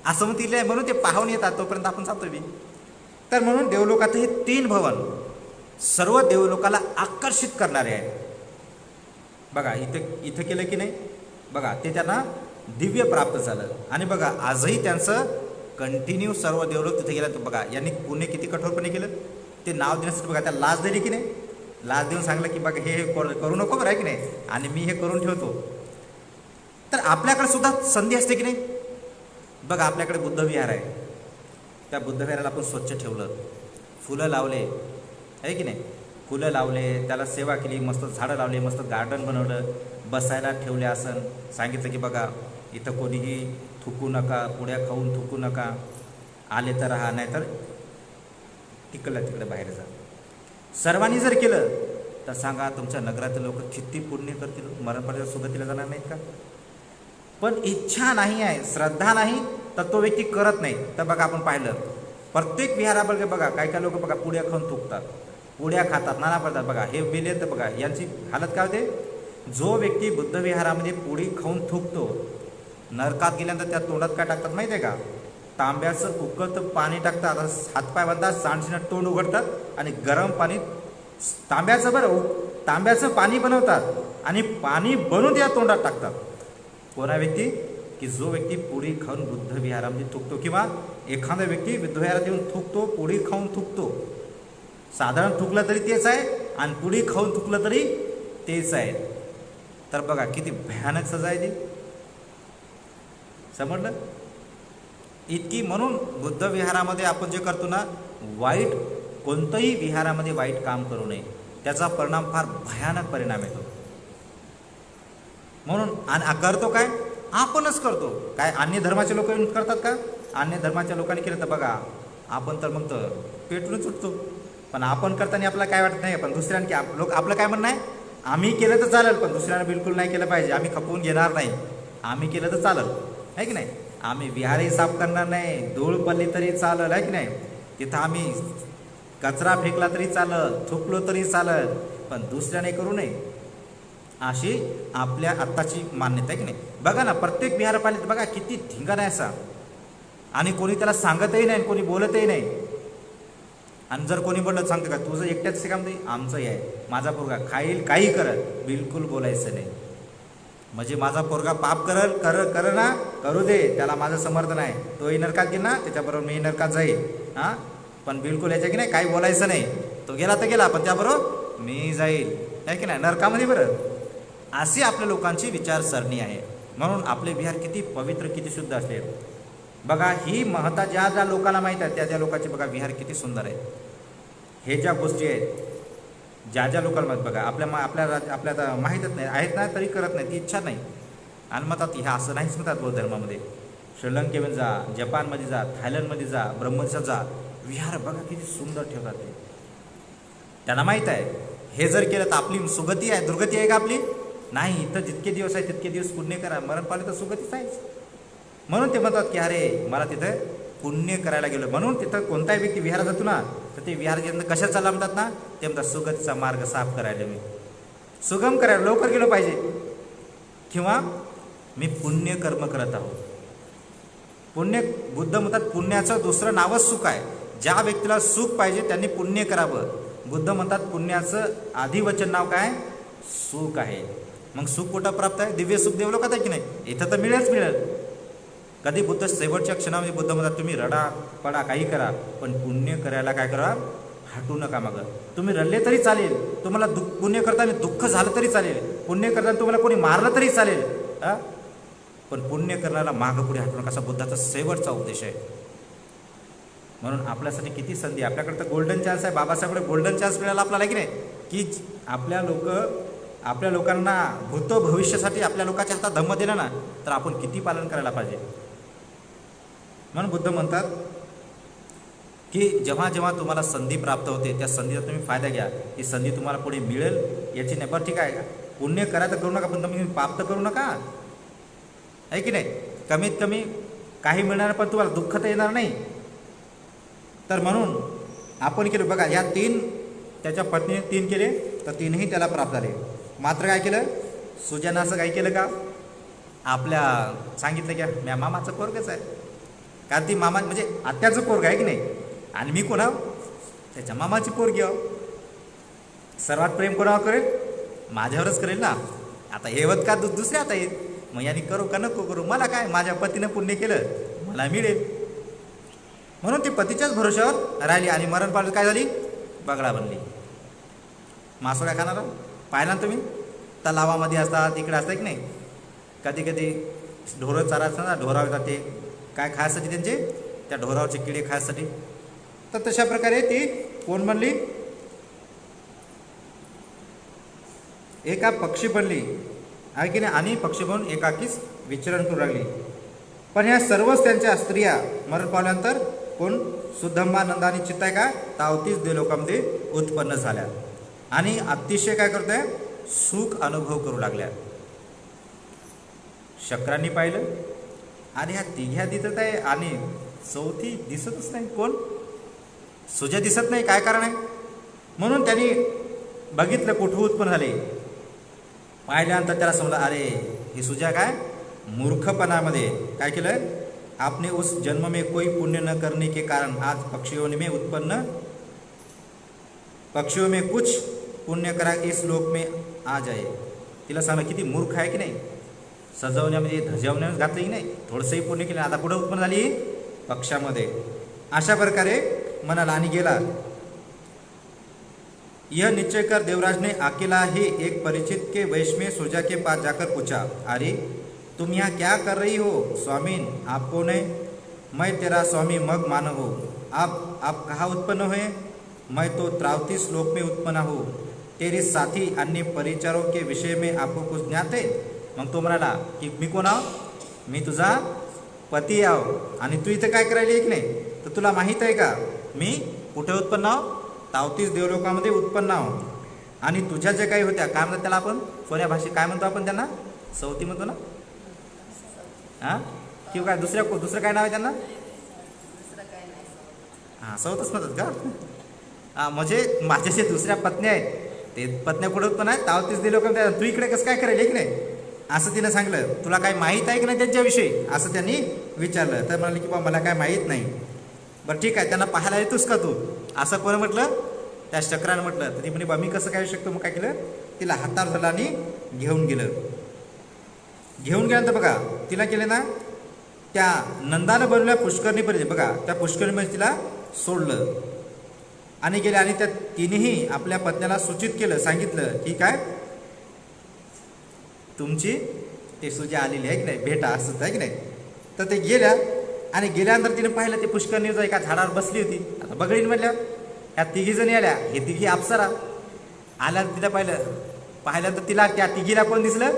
असं म्हणतील. म्हणून ते पाहून येतात, तोपर्यंत आपण जातो बी. तर म्हणून देवलोकात हे 3 भवन सर्व देवलोकाला आकर्षित करणारे आहेत. बघा इथं केलं की नाही, बघा ते त्यांना दिव्य प्राप्त झालं. आणि बघा आजही त्यांचं कंटिन्यू सर्व देवलोक तिथे गेलं. तर बघा यांनी पुणे किती कठोरपणे केलं, ते नाव देण्यासाठी. बघा त्या लाच दिली की नाही, लाच देऊन सांगलं की बघा हे करू नको बरं आहे की नाही, आणि मी हे करून ठेवतो. तर आपल्याकडे सुद्धा संधी असते की नाही. बघा आपल्याकडे बुद्धविहार आहे, त्या बुद्धविहाराला आपण स्वच्छ ठेवलं, फुलं लावले आहे की नाही, फुलं लावले, त्याला सेवा केली, मस्त झाडं लावले, मस्त गार्डन बनवलं, बसायला ठेवले आसन, सांगितलं की बघा इथं कोणीही थुकू नका, पुड्या खाऊन थुकू नका, आले तर राहा, नाही तर तिकडे बाहेर जा. सर्वांनी जर केलं तर सांगा तुमच्या नगरातील लोक किती पुण्य करतील, मरणपर्यंत सुगतीला जाणार नाहीत का. पण इच्छा नाही आहे, श्रद्धा नाही, तर तो व्यक्ती करत नाही. तर बघा आपण पाहिलं प्रत्येक विहाराबद्दल बघा काय लोक बघा पुड्या खाऊन थुकतात, पुड्या खातात, नाना पडतात. बघा हे बेले तर बघा यांची हालत काय होते. जो व्यक्ती बुद्धविहारामध्ये पुडी खाऊन थुकतो, नरकात गेल्यानंतर त्या तोंडात काय टाकतात माहिती आहे का, तांब्याचं उकळतं पाणी टाकतात, हातपाय बांधतात, सांडशीनं तोंड उघडतात आणि गरम पाणी तांब्याचं पाणी बनवतात आणि पाणी बनवून त्या तोंडात टाकतात. कोणा व्यक्ती की जो व्यक्ती पुडी खाऊन बुद्धविहारामध्ये थुकतो, किंवा एखादा व्यक्ती बुद्धविहारात येऊन थुकतो, पुडी खाऊन थुकतो. साधारण थुकलं तरी तेच आहे आणि पुडी खाऊन थुकलं तरी तेच आहे. तर बघा किती भयानक सजा आहे ती, समजलं. इतकी म्हणून बुद्धविहारामध्ये आपण जे करतो ना, वाईट कोणतंही विहारामध्ये वाईट काम करू नये, त्याचा परिणाम फार भयानक परिणाम येतो. म्हणून आणि करतो काय, आपणच करतो. काय अन्य धर्माचे लोक करतात का, अन्य धर्माच्या लोकांनी केलं तर बघा आपण तर मग तर पेटून सुटतो. पण आपण करताना आपल्याला काय वाटत नाही, पण दुसऱ्यांनी आपलं काय म्हणणं आहे, आम्ही केलं तर चालेल पण दुसऱ्यानं बिलकुल नाही केलं पाहिजे, आम्ही खपवून घेणार नाही, आम्ही केलं तर चालेल आहे की नाही. आम्ही विहारही साफ करणार नाही, धूळ पडली तरी चालेल आहे की नाही, तिथं आम्ही कचरा फेकला तरी चालेल, थुकलो तरी चालेल, पण दुसऱ्याने करू नये, अशी आपल्या आत्ताची मान्यता आहे की नाही. बघा ना प्रत्येक विहारपालिकेत बघा किती धिंगाणा आहे असा, आणि कोणी त्याला सांगतही नाही, कोणी बोलतही नाही. आणि जर कोणी बोललं सांगते का तुझं एकट्याच काम नाही, आमचंही आहे, माझा पोरगा खाईल काही करत, बिलकुल बोलायचं नाही. म्हणजे माझा पोरगा पाप कर ना करू दे, त्याला माझं समर्थन आहे, तोही नरकात गेला ना त्याच्याबरोबर मी नरकात जाईल, हां, पण बिलकुल याच्या की नाही काही बोलायचं नाही. तो गेला तर गेला, पण त्याबरोबर मी जाईल आहे की नाही नरकामध्ये बरं. अशी आपल्या लोकांची विचारसरणी आहे. म्हणून आपले विहार किती पवित्र, किती शुद्ध असते. बघा ही महत्त्व ज्या लोकांना माहीत आहे त्या लोकांचे बघा विहार किती सुंदर आहे. हे ज्या गोष्टी आहेत ज्या लोकांना बघा आपल्याला माहीतच नाही आहेत ना, तरी करत नाही, ती इच्छा नाही. आणि म्हणतात ह्या असं नाहीच म्हणतात बौद्ध धर्मामध्ये. श्रीलंकेमध्ये जा, जपानमध्ये जा, थायलंडमध्ये जा, ब्रह्मदेशात जा, विहार बघा किती सुंदर ठेवतात ते. त्यांना माहीत आहे हे जर केलं तर आपली सुगती आहे, दुर्गती आहे का आपली नाही. इथं जितके दिवस आहे तितके दिवस पुण्य करा, मरण पावले तर सुगतीच आहेच. म्हणून ते म्हणतात की अरे मला तिथं पुण्य करायला गेलो. म्हणून तिथं कोणताही व्यक्ती विहारात जातो ना, तर ते विहार कशा चालला म्हणतात ना, ते म्हणतात सुगतीचा मार्ग साफ करायला, मी सुगम करायला लवकर गेलो पाहिजे, किंवा मी पुण्य कर्म करत आहोत. पुण्य बुद्ध म्हणतात पुण्याचं दुसरं नावच सुख आहे. ज्या व्यक्तीला सुख पाहिजे त्यांनी पुण्य करावं. बुद्ध म्हणतात पुण्याचं आधिवचन नाव काय, सुख आहे. मग सुख कुठं प्राप्त आहे, दिव्य सुख देवलोकात आहे की नाही, इथं तर मिळेल. कधी बुद्ध शेवटच्या क्षणामध्ये बुद्ध म्हणतात तुम्ही रडा पडा काही करा, पण पुण्य करायला काय करा, हटू नका मागं. तुम्ही रडले तरी चालेल, तुम्हाला पुण्य करताना दुःख झालं तरी चालेल, पुण्य करताना तुम्हाला कोणी मारलं तरी चालेल, पण पुण्य करण्याला मागं पुढे हटू नका, असा बुद्धाचा शेवटचा उपदेश आहे. म्हणून आपल्यासाठी किती संधी, आपल्याकडे तर गोल्डन चान्स आहे, बाबासाहेबकडे गोल्डन चान्स मिळाला आपल्याला की नाही, की आपल्या लोकांना भूत भविष्यासाठी आपल्या लोकांच्या हातात धम्म दिला ना, तर आपण किती पालन करायला पाहिजे. म्हणून बुद्ध म्हणतात की जेव्हा जेव्हा तुम्हाला संधी प्राप्त होते त्या संधीचा तुम्ही फायदा घ्या, ही संधी तुम्हाला पुढे मिळेल याची नाही. बरं ठीक आहे, पुण्य करा तर करू नका, पण तुम्ही पाप तर करू नका, आहे की नाही. कमीत कमी काही मिळणार, पण तुम्हाला दुःख तर येणार नाही. तर म्हणून आपण केलं बघा, या त्याच्या पत्नीने 3 केले तर 3ही त्याला प्राप्त झाले. मात्र काय केलं, सुजानं असं काय केलं का, आपल्या सांगितलं की म्या मामाचं पोरगच आहे, कारण ती मामा म्हणजे आत्याचं पोरग आहे की नाही, आणि मी कोणा त्याच्या मामाची पोरगी आहो. सर्वात प्रेम कोणावर करेल, माझ्यावरच करेल ना. आता हेवत का दुसऱ्या आता येईल, मग यांनी करू का नको करू, मला काय, माझ्या पतीनं पुण्य केलं मला मिळेल. म्हणून ती पतीच्याच भरोशावर राहिली आणि मरण पावली, काय झाली, बगळा बनली. मासोळ्या खाणारा पाहिला ना तुम्ही, तलावामध्ये असतात, इकडे असतात की नाही, कधी कधी ढोरं चारायचं ना, ढोरावर जाते काय खायसाठी, त्यांचे त्या ढोरावरचे किडे खायसाठी. तर तशा प्रकारे ती कोण बनली, एका पक्षी बनली आहे की नाही, आणि पक्षी बनून एकाकीच विचरण करू लागली. पण ह्या सर्वच त्यांच्या स्त्रिया मरण पावल्यानंतर कोण, सुद्धंबा, नंदा आणि चित्ता का तावतीच देवलोकामध्ये उत्पन्न झाल्या आणि अतिशय काय करतोय, सुख अनुभव करू लागल्या. शक्रांनी पाहिलं आणि ह्या तिघ्या दिसत आहे आणि चौथी दिसतच नाही, कोण, सुजा दिसत नाही, काय कारण आहे. म्हणून त्यांनी बघितलं कुठं उत्पन्न झाले, पाहिल्यानंतर त्याला समजलं, अरे ही सुजा काय मूर्खपणामध्ये काय केलं, आपने उस जन्म में कोई पुण्य न करने के कारण आज पक्षियों में कुछ पुण्य करा इस लोक में आ जाए. तिला सांगा किती मूर्ख आहे की नाही, सजवण्यामध्ये धजावण्यात घातलं की नाही, थोडंसंही पुण्य केलं, आता कुठं उत्पन्न झाली, पक्षामध्ये. अशा प्रकारे म्हणाला आणि गेला. यह निश्चय कर देवराज ने अकेला ही एक परिचित के वेश में सुजा के पास जाकर पूछा, अरे तुम यहाँ क्या कर रही हो स्वामीन, आपको ने, मैं तेरा स्वामी मग मानव हो. आप कहाँ उत्पन्न हुए, मैं तो त्रावती श्लोक में उत्पन्न हो. तेरे साथी अन्य परिचारों के विषय में आपको कुछ ज्ञात है. मग तो म्हणाला की मी कोण आहो, मी तुझा पती आहो आणि तू इथं काय करायला की नाही, तर तुला माहीत आहे का मी कुठे उत्पन्न आहो, तावतीस देवलोकामध्ये उत्पन्न आहो. आणि तुझ्या ज्या काही होत्या काय म्हणतात त्याला आपण कोण्या भाषेत काय म्हणतो आपण त्यांना, सवती म्हणतो ना, हां किंवा काय दुसरं काय नाव आहे त्यांना, हां सवतच म्हणतात का. हां म्हणजे माझ्या जे दुसऱ्या पत्नी आहेत ते पत्न्या कुठं उत्पन्न आहे, तावतीस देवलोकामध्ये, तू इकडे कसं काय करायला की नाही, असं तिनं सांगलं. तुला काय माहीत आहे की नाही त्यांच्याविषयी, असं त्यांनी विचारलं. तर म्हणाले की बा मला काय माहीत नाही. बरं ठीक आहे, त्यांना पाहायला येतोस का तू, असं कोण म्हटलं, त्या शक्रानं म्हटलं. तर ती म्हणे बा मी कसं काय येऊ शकतो. मग काय केलं, तिला हातावर धरलं आणि घेऊन गेलं. घेऊन गेल्यानंतर बघा तिला केलं ना, त्या नंदानं बनवल्या पुष्करणीपर्यंत, बघा त्या पुष्करणीमध्ये तिला सोडलं आणि गेले. आणि त्या तिनेही आपल्या पत्नीला सूचित केलं, सांगितलं की काय तुमची ते सुजा आलेली आहे की नाही, भेटा असंच आहे की नाही. तर ते गेल्या आणि गेल्यानंतर तिने पाहिलं ते पुष्करणीचं एका झाडावर बसली होती. आता बघडीन म्हटल्या ह्या तिघी जणी आल्या, हे तिघी अप्सरा आल्या. तिला पाहिलं तर तिला त्या तिघीला कोण दिसलं,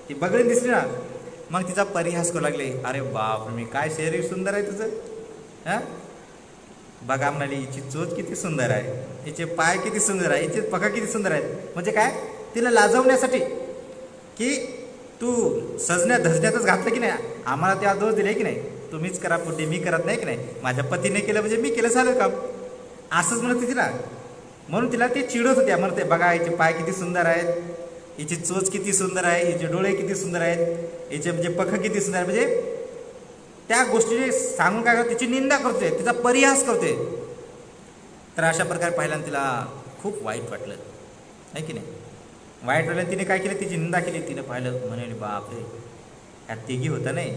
ती बघडीन दिसली ना. मग तिचा परिहास करू लागले, अरे बाप मी काय शरीर सुंदर आहे तुझं, हां बघा म्हणाली हिची चोच किती सुंदर आहे, हिचे पाय किती सुंदर आहे, हिचे पगा किती सुंदर आहेत. म्हणजे काय तिला लाजवण्यासाठी की तू सजण्या धजण्यातच घातलं की नाही, आम्हाला त्या दोष दिले की नाही, तुम्हीच करा पुढे मी करत नाही की नाही, माझ्या पतीने केलं म्हणजे मी केलं झालं काम, असंच म्हणत तिला. म्हणून तिला ते चिडत होत्या, म्हणते बघा हिचे पाय किती सुंदर आहेत, हिची चोच किती सुंदर आहे, हिचे डोळे किती सुंदर आहेत, हिचे म्हणजे पख किती सुंदर आहे. म्हणजे त्या गोष्टी सांगून काय करते, तिची निंदा करते, तिचा परिहास करते. तर अशा प्रकारे पाहिल्यानं तिला खूप वाईट वाटलं आहे की नाही. वाईट वाटलं तिने काय केलं, तिची निंदा केली. तिने पाहिलं म्हणे बापरे ह्या तिघी होतं नाही,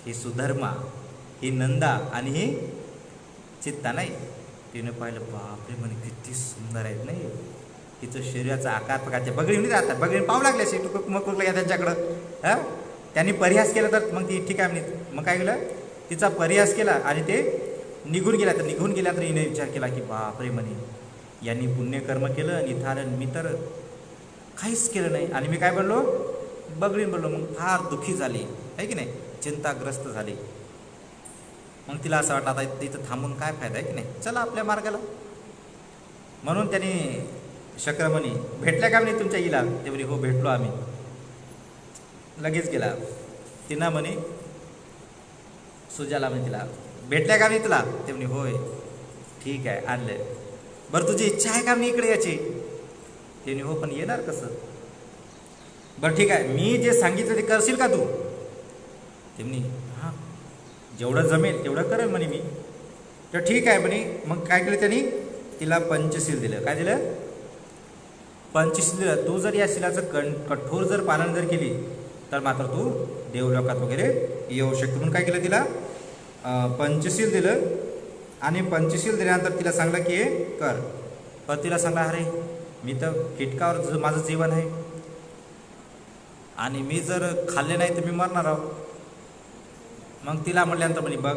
ही सुधर्मा, ही नंदा आणि ही चित्ता नाही. तिने पाहिलं, बापरे म्हणे किती सुंदर आहेत नाही, तिचं शरीराचा आकार प्रकारचे बगडी राहतात. बगडी पाहू लागले असे टुकमक घ्या त्यांच्याकडं. हां, त्यांनी परिहास केला तर मग ती ठीक आहे म्हणे. मग काय केलं, तिचा परिहास केला आणि ते निघून गेला. तर निघून गेल्यानंतर हिने विचार केला की बापरे म्हणे, यांनी पुण्यकर्म केलं आणि इथं आलं, मी तर काहीच केलं नाही आणि मी काय बनलो, बगडीन बनलो. मग फार दुःखी झाली आहे की नाही, चिंताग्रस्त झाली. मग तिला असं वाटतं आता इथं थांबून काय फायदा आहे की नाही, चला आपल्या मार्गाला. म्हणून त्यांनी शक्रमणी भेटल्या का म्हणे तुमच्या इला. ते म्हणे हो भेटलो आम्ही. लगेच गेला. तिनं म्हणे सुजाला म्हणे तिला, भेटल्या का म्हणे तुला. ते म्हणे होय. ठीक आहे आणलं. बरं तुझी इच्छा आहे का मी इकडे याची. ते म्हणे हो पण येणार कसं. बरं ठीक आहे, मी जे सांगितलं ते करशील का तू. ते म्हणे हां जेवढं जमेल तेवढं करेल म्हणे मी. तर ठीक आहे म्हणे. मग काय केलं त्यांनी, तिला पंचशील दिलं. काय दिलं, पंचशील दिलं. तू जर या शिलाचं कठोर जर पालन जर केली तर मात्र तू देवलोकात वगैरे येऊ शकतो. म्हणून काय केलं, तिला पंचशील दिलं. आणि पंचशील दिल्यानंतर तिला सांगलं की हे कर. पण तिला सांगला अरे मी तर कीटकावर माझं जीवन आहे आणि मी जर खाल्ले नाही तर मी मरणार आहो. मग तिला म्हटल्यानंतर म्हणे बघ,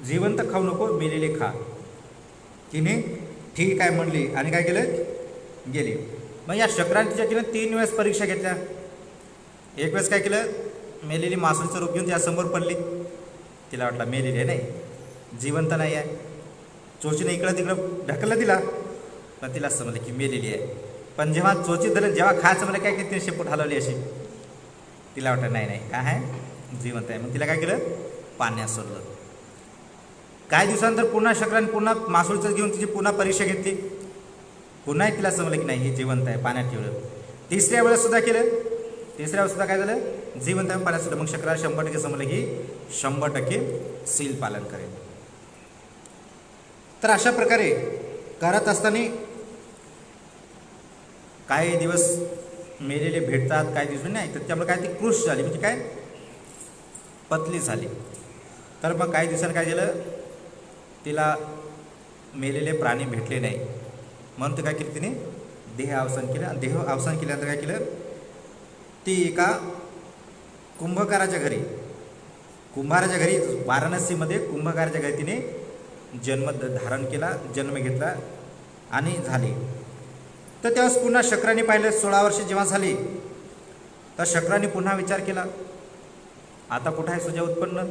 जिवंत खाऊ नको, मेलेले खा. तिने ठीक आहे म्हणली आणि काय केलं, गेली. मग या शक्रांतीच्या तिने 3 वेळेस परीक्षा घेतल्या. एक वेळेस काय केलं, मेलेली मासळीचं रूप घेऊन त्यासमोर पडली. तिला वाटलं मेलेली आहे नाही, जिवंत नाही आहे. चोचीने इकडं तिकडं ढकललं तिला, पण तिला समजलं की मेलेली आहे. पण जेव्हा चोची धरलं, जेव्हा खायचं म्हणलं काय की 3 शेपूट हलवली अशी. तिला वाटलं नाही नाही काय आहे, जिवंत आहे. मग तिला काय केलं, पाण्यात सोडलं. काही दिवसानंतर पुन्हा शक्राने पुन्हा मासळीचं घेऊन तिची पुन्हा परीक्षा घेतली. पुन्हा तिला समजलं की नाही हे जिवंत आहे, पाण्यात ठेवलं. तिसऱ्या वेळेस सुद्धा केलं. तिसऱ्या वेळेस सुद्धा काय झालं, जिवंत आहे, पाण्यात सुद्धा. मग शक्राला 100% समजलं की 100% सील पालन करेल. तर अशा प्रकारे करत असताना काही दिवस मेलेले भेटतात, काही दिवस नाही. तर त्यामुळे काय ती कृश झाली, म्हणजे काय पतली झाली. तर मग काही दिवसांनी काय झालं, तिला मेलेले प्राणी भेटले नाही. म्हणून ते काय केलं, तिने देह अवसान केलं. आणि देह अवसान केल्यानंतर काय केलं, ती एका कुंभकाराच्या घरी, कुंभाराच्या घरी, वाराणसीमध्ये कुंभकाराच्या घरी तिने जन्म धारण केला, जन्म घेतला आणि झाली. तर त्यावेळेस पुन्हा शक्राने पाहिलं. 16 वर्षे जेव्हा झाली तर शक्राने पुन्हा विचार केला, आता कुठं आहे सुजा उत्पन्न.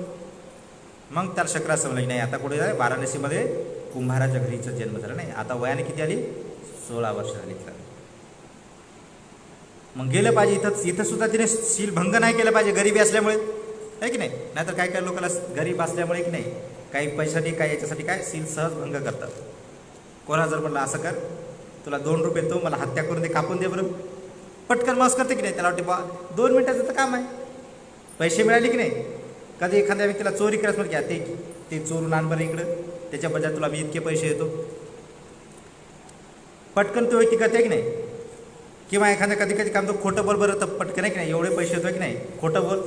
मग त्याला शक्रा समजलं नाही आता कुठे आहे, वाराणसीमध्ये कुंभाराच्या घरीचा जन्म झाला नाही. आता वयाने किती आली, 16 वर्ष झाली तिला. मग गेलं पाहिजे इथं सुद्धा तिने शील भंग नाही केलं पाहिजे, गरीबी असल्यामुळे आहे की नाही. नाहीतर काय काय लोकांना गरीब असल्यामुळे की नाही, काही पैशासाठी काय याच्यासाठी काय सील सहज भंग करतात. कोणा जर म्हटलं असं कर, तुला 2 रुपये तो मला हत्या करून दे, कापून दे बरं, पटकन मास करते की नाही. त्याला वाटते बा 2 मिनिटाचं तर काम आहे, पैसे मिळाले की नाही. कधी एखाद्या व्यक्तीला चोरी करायचं म्हटलं की ते चोरून आण बरं इकडं, त्याच्या बजाय तुला मी इतके पैसे देतो, पटकन तो व्यक्ती करते की नाही. किंवा एखाद्या कधी कधी काम तो खोटं बोल बरं, तर पटकन आहे की नाही, एवढे पैसे देतो की नाही, खोटं बोल,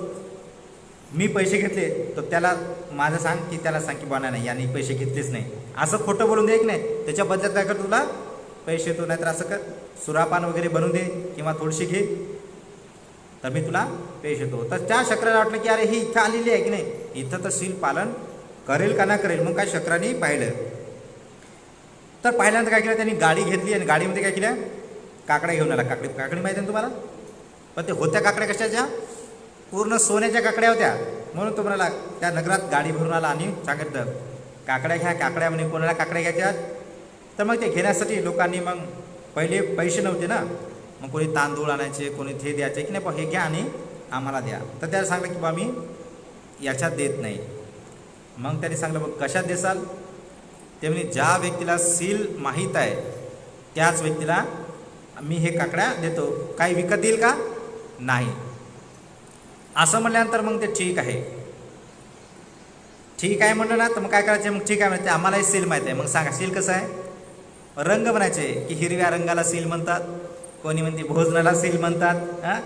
मी पैसे घेतले. तर त्याला माझं सांग की त्याला सांग की बना नाही यांनी पैसे घेतलेच नाही, असं खोटं बोलून दे की नाही. त्याच्या बदल्यात काय कर, तुला पैसे येतो. नाहीतर असं कर, सुरापान वगैरे बनवून दे किंवा थोडीशी घे, तर मी तुला पैसे देतो. तर त्या शक्राला वाटलं की अरे ही इथं आलेली आहे की नाही, इथं तर सील पालन करेल का ना करेल. मग काय शक्राने पाहिलं. तर पाहिल्यानंतर काय केलं, त्यांनी गाडी घेतली आणि गाडीमध्ये काय केल्या, काकड्या घेऊन आला. काकडी माहिती आहे तुम्हाला, पण ते होत्या काकड्या कशाच्या, पूर्ण सोन्याच्या काकड्या होत्या. म्हणून तो म्हणाला, त्या नगरात गाडी भरून आला आणि सांगितलं काकड्या घ्या. काकड्या म्हणे कोणाला काकड्या घ्यायच्या. तर मग ते घेण्यासाठी लोकांनी, मग पहिले पैसे नव्हते ना, मग कोणी तांदूळ आणायचे, कोणी ते द्यायचे की नाही, पण हे घ्या आणि आम्हाला द्या. तर त्याला सांगलं की बा मी याच्यात देत नाही. मग त्यांनी सांगलं मग कशात देसाल. ते म्हणजे ज्या व्यक्तीला सील माहीत आहे त्याच व्यक्तीला मी हे काकड्या देतो, काही विकत देईल का, नाही. असं म्हटल्यानंतर मग ते ठीक आहे, ठीक आहे म्हणलं ना. तर मग काय करायचं, मग ठीक आहे म्हणते आम्हालाही सील माहीत आहे. मग सांगा सील कसं आहे, रंग म्हणायचे की हिरव्या रंगाला सील म्हणतात, कोणी म्हणते भोजनाला सील म्हणतात, हां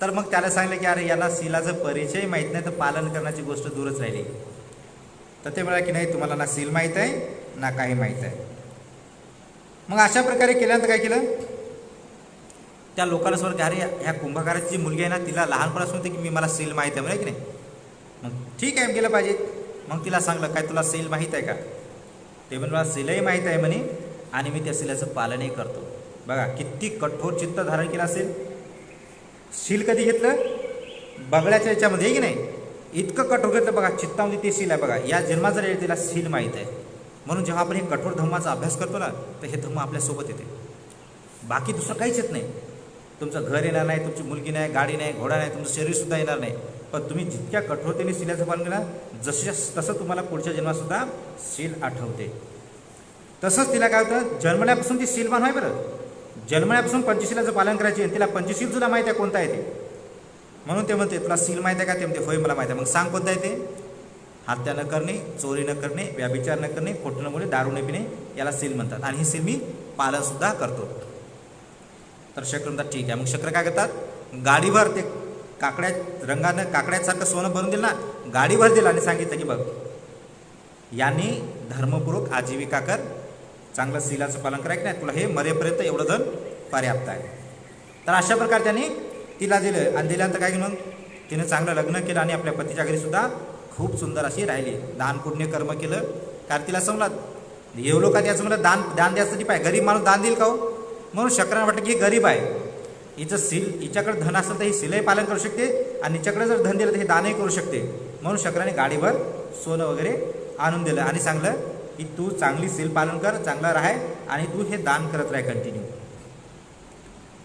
तर मग त्याला सांगितलं की अरे याला सीलाचा परिचय माहीत नाही तर पालन करण्याची गोष्ट दूरच राहिली. तर ते म्हणाले की नाही तुम्हाला ना सील माहीत आहे ना काही माहीत आहे. मग अशा प्रकारे केल्यानंतर काय केलं त्या लोकांना समोर की अरे ह्या कुंभकाराची जी मुलगी आहे ना तिला लहानपणापासून होते की मी मला सील माहीत आहे म्हणे की नाही. मग ठीक आहे गेलं पाहिजे. मग तिला सांगलं काय तुला सील माहीत आहे का. ते म्हणजे मला सीलही माहीत आहे म्हणे आणि मी त्या सीलाचं पालनही करतो. बघा किती कठोर चित्त धारण केलं असेल. सील कधी घेतलं बगड्याच्या याच्यामध्ये की नाही इतकं कठोर घेतलं बघा चित्तामध्ये ते सील आहे. बघा या जन्माचा रेळ तिला सील माहीत आहे. म्हणून जेव्हा आपण हे कठोर धम्माचा अभ्यास करतो ना तर हे धम्म आपल्यासोबत येते. बाकी दुसरं काहीच येत नाही. तुमचं घर येणार नाही, तुमची मुलगी नाही, गाडी नाही, घोडा नाही, तुमचं शरीरसुद्धा येणार नाही. पण तुम्ही जितक्या कठोरतेने सीलाचं पालन केलं तसं तुम्हाला पुढच्या जन्मातसुद्धा सील आठवते. तसंच तिला काय होतं जन्मण्यापासून ती सीलबान आहे. बरं जन्मण्यापासून पंचशीलाचं पालन करायची आणि तिला पंचशील सुद्धा माहीत आहे कोणता आहे ते. म्हणून ते म्हणते तुला सील माहीत आहे का. ते म्हणते होय मला माहीत आहे. मग सांग कोणतं आहे ते. हत्या न करणे, चोरी न करणे, व्याभिचार न करणे, खोटं न बोलणे, दारू न पिणे याला सील म्हणतात. आणि हे सील मी पालनसुद्धा करतो. तर शक्र म्हणतात ठीक आहे. मग शक्र काय करतात गाडीभर ते काकड्या रंगानं काकड्यासारखं सोनं भरून दिलं ना गाडीभर दिलं आणि सांगितलं की बघ यांनी धर्मपूर्वक आजीविका कर, चांगलं सीलाचं पालन करायचं नाही तुला हे मरेपर्यंत एवढं धन पर्याप्त आहे. तर अशा प्रकारे त्यांनी तिला दिलं आणि दिल्यानंतर काय केलं तिने चांगलं लग्न केलं आणि आपल्या पतीच्या घरीसुद्धा खूप सुंदर अशी राहिली. दान पुण्य कर्म केलं. कारण तिला समजलं एवढं लोक याचं म्हणलं दान द्यायसाठी पाहिजे गरीब माणूस दान देईल का हो. म्हणून शक्रांना वाटतं की ही गरीब आहे हिचं सील हिच्याकडे धन असेल तर ही सीलही पालन करू शकते आणि हिच्याकडे जर धन दिलं तर हे दानही करू शकते. म्हणून शक्राने गाडीभर सोनं वगैरे आणून दिलं आणि सांगलं की तू चांगली सील पालन कर, चांगला राहाय आणि तू हे दान करत राह कंटिन्यू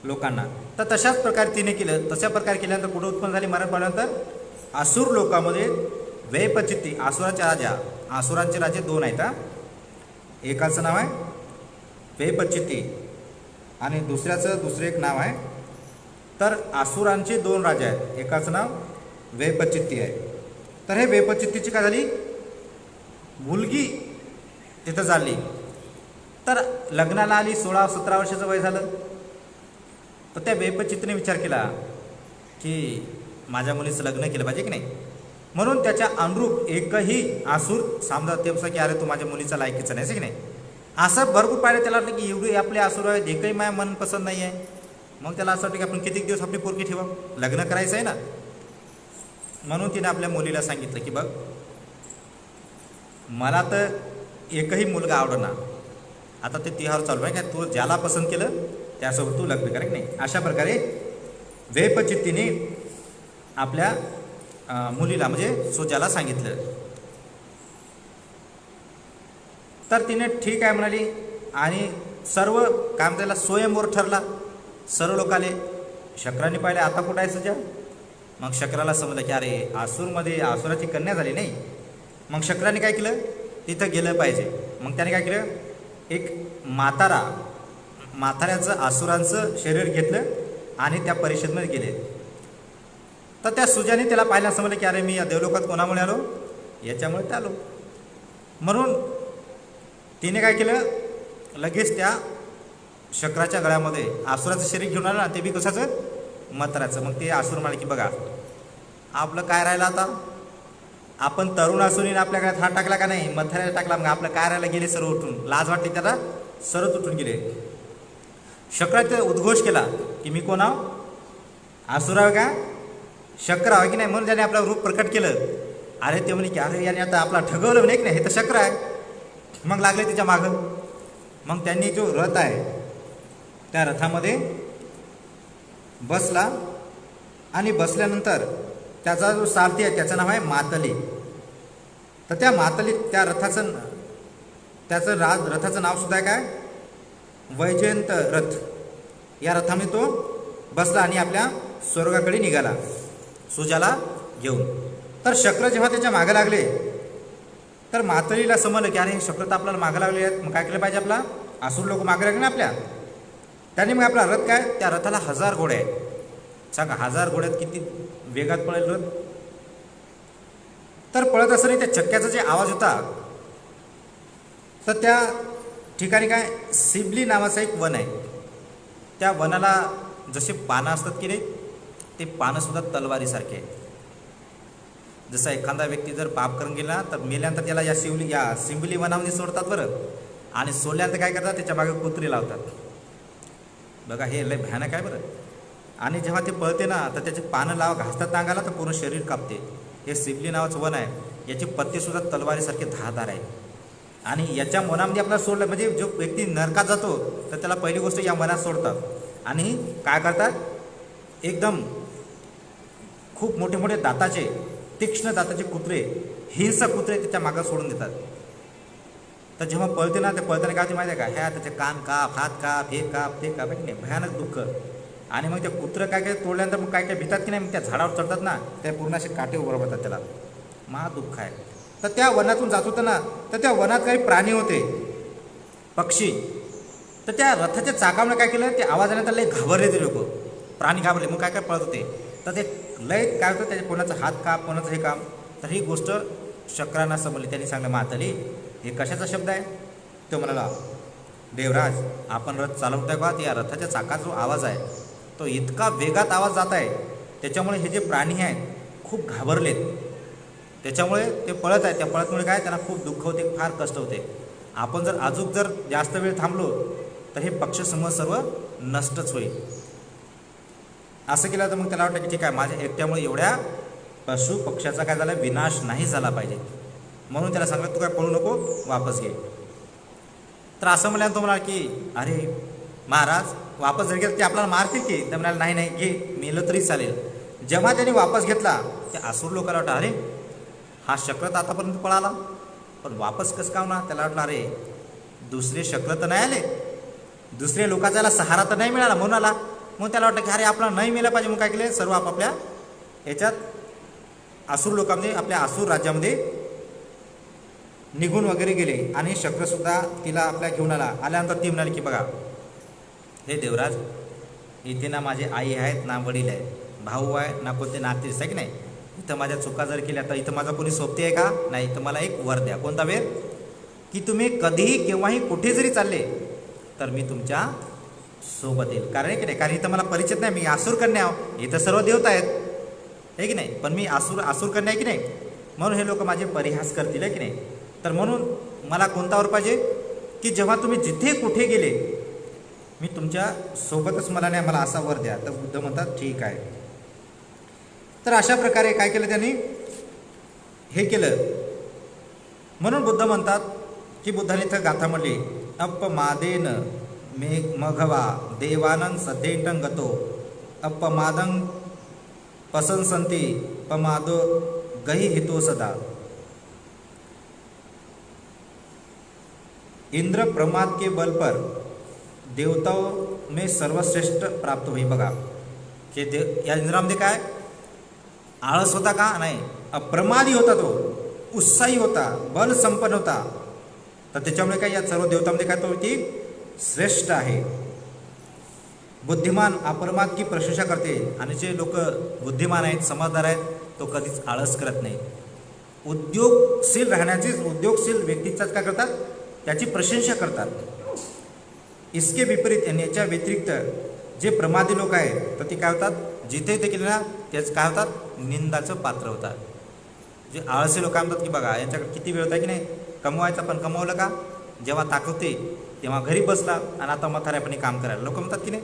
लोकांना. तर तशाच प्रकारे तिने केलं. तशा प्रकारे केल्यानंतर कुठं उत्पन्न झाली मरण पाडल्यानंतर आसूर लोकामध्ये वैपचित्ती आसुराचे राजा. आसुरांचे राजे दोन आहेत. एकाचं नाव आहे वैपचित्ती आणि दुसरं एक नाव आहे. तर आसुरांचे दोन राजे आहेत. एकाचं नाव वैपचित्ती आहे. तर हे वैपचित्तीची काय झाली मुलगी तिथं झाली. तर लग्नाला आली 16-17 वर्षाचं वय झालं. तर त्या वैपचित्तीने विचार केला की माझ्या मुलीचं लग्न केलं पाहिजे की नाही. म्हणून त्याच्या अनुरूप एकही आसूर समजा ते की अरे तू माझ्या मुलीचा लायकीचा नाही की नाही. असं भरपूर पाहिलं त्याला वाटलं की एवढी आपले आसूर आहेत एकही माझ्या मन पसंत नाही आहे. मग त्याला असं वाटतं की आपण कितीक दिवस आपली पोरगी ठेवा लग्न करायचं आहे ना. म्हणून तिने आपल्या मुलीला सांगितलं की बघ मला तर एकही मुलगा आवडणार. आता ते तिहार चालू आहे काय तू ज्याला पसंत केलं त्यासोबत तू लग्न कर की नाही. अशा प्रकारे वैपचित्तीने आपल्या मुलीला म्हणजे सुजाला सांगितलं. तर तिने ठीक आहे म्हणाली आणि सर्व काम त्याला स्वयंवर ठरला. सर्व लोक आले. शक्राने पाहिले आता कुठं आहे सुजा. मग शक्राला समजलं की अरे आसूरमध्ये आसुराची कन्या झाली नाही. मग शक्राने काय केलं तिथं गेलं पाहिजे. मग त्याने काय केलं एक म्हाताऱ्याचं आसुरांचं शरीर घेतलं आणि त्या परिषदमध्ये गेले. तर त्या सुजाने त्याला पाहायला समजलं की अरे मी या देवलोकात कोणामुळे आलो याच्यामुळे ते आलो. म्हणून तिने काय केलं लगेच त्या शक्राच्या गळ्यामध्ये आसुराचं शरीर घेऊन आलं ना ते बी कशाचं म्हाताऱ्याचं. मग ते आसूर म्हणाले की बघा आपलं काय राहिलं आता आपण तरुण असून आपल्या गळ्यात हात टाकला का नाही म्हाताऱ्याला टाकला. मग आपलं काय राहिलं गेले सर्व उठून लाज वाटली त्याला सर्व उठून गेले. शक्राने उद्घोष केला की मी कोण आहो आसुराव का शक्र आहे की नाही. म्हणून त्याने आपलं रूप प्रकट केलं. अरे ते म्हणे की अरे याने आता आपला ठगवलं म्हणे की नाही हे तर शक्र आहे. मग लागले तिच्या मागं. मग त्यांनी जो रथ आहे त्या रथामध्ये बसला आणि बसल्यानंतर त्याचा जो सारथी आहे त्याचं नाव आहे मातली. तर त्या मातली त्या रथाचं रथाचं नाव सुद्धा आहे काय वैजयंत रथ. या रथामध्ये तो बसला आणि आपल्या स्वर्गाकडे निघाला सुजाला घेऊन. तर शक्र जेव्हा त्याच्या मागे लागले तर मातलीला समजलं की अरे हे शक्र तर आपल्याला मागे लागले आहेत. मग काय केलं पाहिजे आपला आसूर लोक मागे लागले ना आपल्या. त्याने मग आपला रथ काय त्या रथाला 1000 घोडे आहेत. सांगा 1000 घोड्यात किती वेगात पळेल रथ. तर पळत असताना त्या चक्क्याचा जे आवाज होता तर त्या ठिकाणी काय सिबली नावाचं एक वन आहे. त्या वनाला जसे पानं असतात की नाही ते पानंसुद्धा तलवारीसारखे आहे. जसा एखादा व्यक्ती जर पाप करून गेला तर मेल्यानंतर त्याला या सिंबली वनामध्ये सोडतात बरं, आणि सोडल्यानंतर काय करतात, त्याच्या मागे कुत्री लावतात. बघा हे लय भयानक आहे बरं. आणि जेव्हा ते पळते ना तर त्याचे पानं घासतात अंगाला तर पूर्ण शरीर कापते. हे सिंबली नावाचं वन आहे, याचे पत्तेसुद्धा तलवारीसारखे धारदार आहे. आणि याच्या वनामध्ये आपल्याला सोडलं म्हणजे जो व्यक्ती नरकात जातो तर त्याला पहिली गोष्ट या वनात सोडतात. आणि काय करतात, एकदम खूप मोठे मोठे दाताचे, तीक्ष्ण दाताचे कुत्रे, हिंसक कुत्रे त्याच्या मागं सोडून देतात. तर जेव्हा पळते ना ते पळताना काय होते माहिती आहे का, ह्या त्याचे कान काप, हात काप, हे काप, ते काप, नाही भयानक दुःख. आणि मग ते कुत्रं काय काय तोडल्यानंतर मग काय काय भितात की नाही, मग त्या झाडावर चढतात ना, त्या पूर्ण असे काटे उभं राहतात, त्याला महा दुःख आहे. तर त्या वनातून जात होतं ना तर त्या वनात काही प्राणी होते, पक्षी. तर त्या रथाच्या चाकामुळे काय केलं, ते आवाज आल्यानंतर लय घाबरले ते लोक, प्राणी घाबरले. मग काय काय पळत होते, तर ते लय काय होतं, त्याच्या कोणाचं हात काप, कोणाचं हे काम. तर ही गोष्ट शक्रांना समजली. त्यांनी सांगितलं, माताली हे कशाचा शब्द आहे. तो म्हणाला, देवराज आपण रथ चालवताय बा, या रथाच्या चाकाचा जो आवाज आहे तो इतका वेगात आवाज जात आहे, त्याच्यामुळे हे जे प्राणी आहेत खूप घाबरलेत, त्याच्यामुळे ते पळत आहेत. त्या पळतमुळे काय त्यांना खूप दुःख होते, फार कष्ट होते. आपण जर अजून जर जास्त वेळ थांबलो तर हे पक्षसमूह सर्व नष्टच होईल. असं केलं तर मग त्याला वाटतं की ठीक आहे, माझ्या एकट्यामुळे एवढ्या पशु पक्ष्याचा काय झाला, विनाश नाही झाला पाहिजे. म्हणून त्याला सांगितलं, तू काय पळू नको, वापस घे. तर असं म्हणाले तो म्हणाला की अरे महाराज वापस जर गेलं ते आपल्याला मारतील की. तर म्हणाले नाही नाही घे, मेलं तरी चालेल. जेव्हा त्यांनी वापस घेतला ते असुर लोकांना वाटलं, अरे हा शक्र तर आतापर्यंत पळाला पण वापस कसं का ना. त्याला वाटलं अरे दुसरे शक्र तर नाही आले, दुसरे लोकांचा सहारा तर नाही मिळाला म्हणून आला. मग त्याला वाटतं की अरे आपला नाही मिळाला पाहिजे. मग काय केले, सर्व आपापल्या याच्यात असुर लोकांमध्ये, आपल्या असुर राज्यामध्ये निघून वगैरे गेले. आणि शक्रसुद्धा तिला आपल्या घेऊन आल्यानंतर ती म्हणाली की बघा हे देवराज, इथे ना माझे आई आहेत ना वडील आहेत, भाऊ आहे ना कोणते नातेस आहे की नाही. इथं माझ्या चुका जर केल्या तर इथं माझा कोणी सोबती आहे का नाही. तर मला एक वर द्या. कोणता वेळ, की तुम्ही कधीही केव्हाही कुठे जरी चालले तर मी तुमच्या सोबत येईल. कारण की नाही, कारण इथं मला परिचित नाही, मी आसूर कन्या आहो, इथं सर्व देवता आहेत आहे की नाही, पण मी आसूर कन्या आहे की नाही, म्हणून हे लोक माझे परिहास करतील आहे की नाही. तर म्हणून मला कोणता वर पाहिजे, की जेव्हा तुम्ही जिथे कुठे गेले मी तुमच्या सोबतच, मला नाही, मला असा वर द्या. तर बुद्ध म्हणतात ठीक आहे. तर अशा प्रकारे काय केलं त्यांनी, हे केलं. म्हणून बुद्ध म्हणतात की बुद्धाने इथं गाथा म्हणली, अपमादेन मे मघवा देवानंद सद्धेंटं गतो अपमादं पसंसंती पमादो गही हितो सदा. इंद्र प्रमाद के बल पर देवताओं में सर्वश्रेष्ठ प्राप्त होई. बघा की या इंद्रामध्ये काय आळस होता का नाही, अप्रमादी होता, तो उत्साही होता, बल संपन्न होता. तर त्याच्यामुळे काय या सर्व देवतांमध्ये काय तो ती श्रेष्ठ आहे. बुद्धिमान अप्रमाद की प्रशंसा करते. आणि जे लोक बुद्धिमान आहेत, समजदार आहेत, तो कधीच आळस करत नाही. उद्योगशील राहण्याची, उद्योगशील व्यक्तीचाच काय करतात, त्याची प्रशंसा करतात. इसके विपरीत याच्या व्यतिरिक्त जे प्रमादी लोक आहेत तर ते काय होतात, जिथे ते केले ना तेच काय होतात, निंदाचं पात्र होतात. जे आळसी लोक म्हणतात की बघा यांच्याकडे किती वेळ होता की नाही कमवायचा, पण कमवलं का, जेव्हा ताकदते तेव्हा घरी बसला आणि आता म्हाताऱ्यापणी काम करायला लोक म्हणतात की नाही,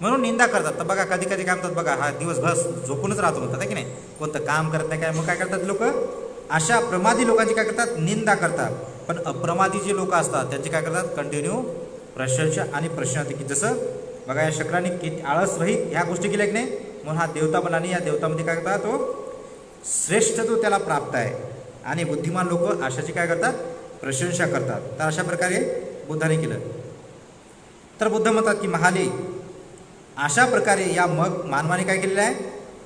म्हणून निंदा करतात. तर बघा कधी कधी काय म्हणतात, बघा हा दिवसभर झोपूनच राहतो म्हणतात आहे की नाही, कोणतं काम करत नाही काय. मग काय करतात लोक, अशा प्रमादी लोकांची काय करतात, निंदा करतात. पण अप्रमादी जे लोक असतात त्यांची काय करतात, कंटिन्यू प्रशंसा आणि प्रश्नार्थी. की जसं बघा या शक्राने किती आळस रहित ह्या गोष्टी केल्या की नाही, म्हणून हा देवता बनाने या देवतामध्ये काय करतात, तो श्रेष्ठ तो त्याला प्राप्त आहे. आणि बुद्धिमान लोक अशाची काय करतात, प्रशंसा करतात. तर अशा प्रकारे बुद्धाने केलं. तर बुद्ध म्हणतात की महाली अशा प्रकारे या मग मानवाने काय केलेलं आहे,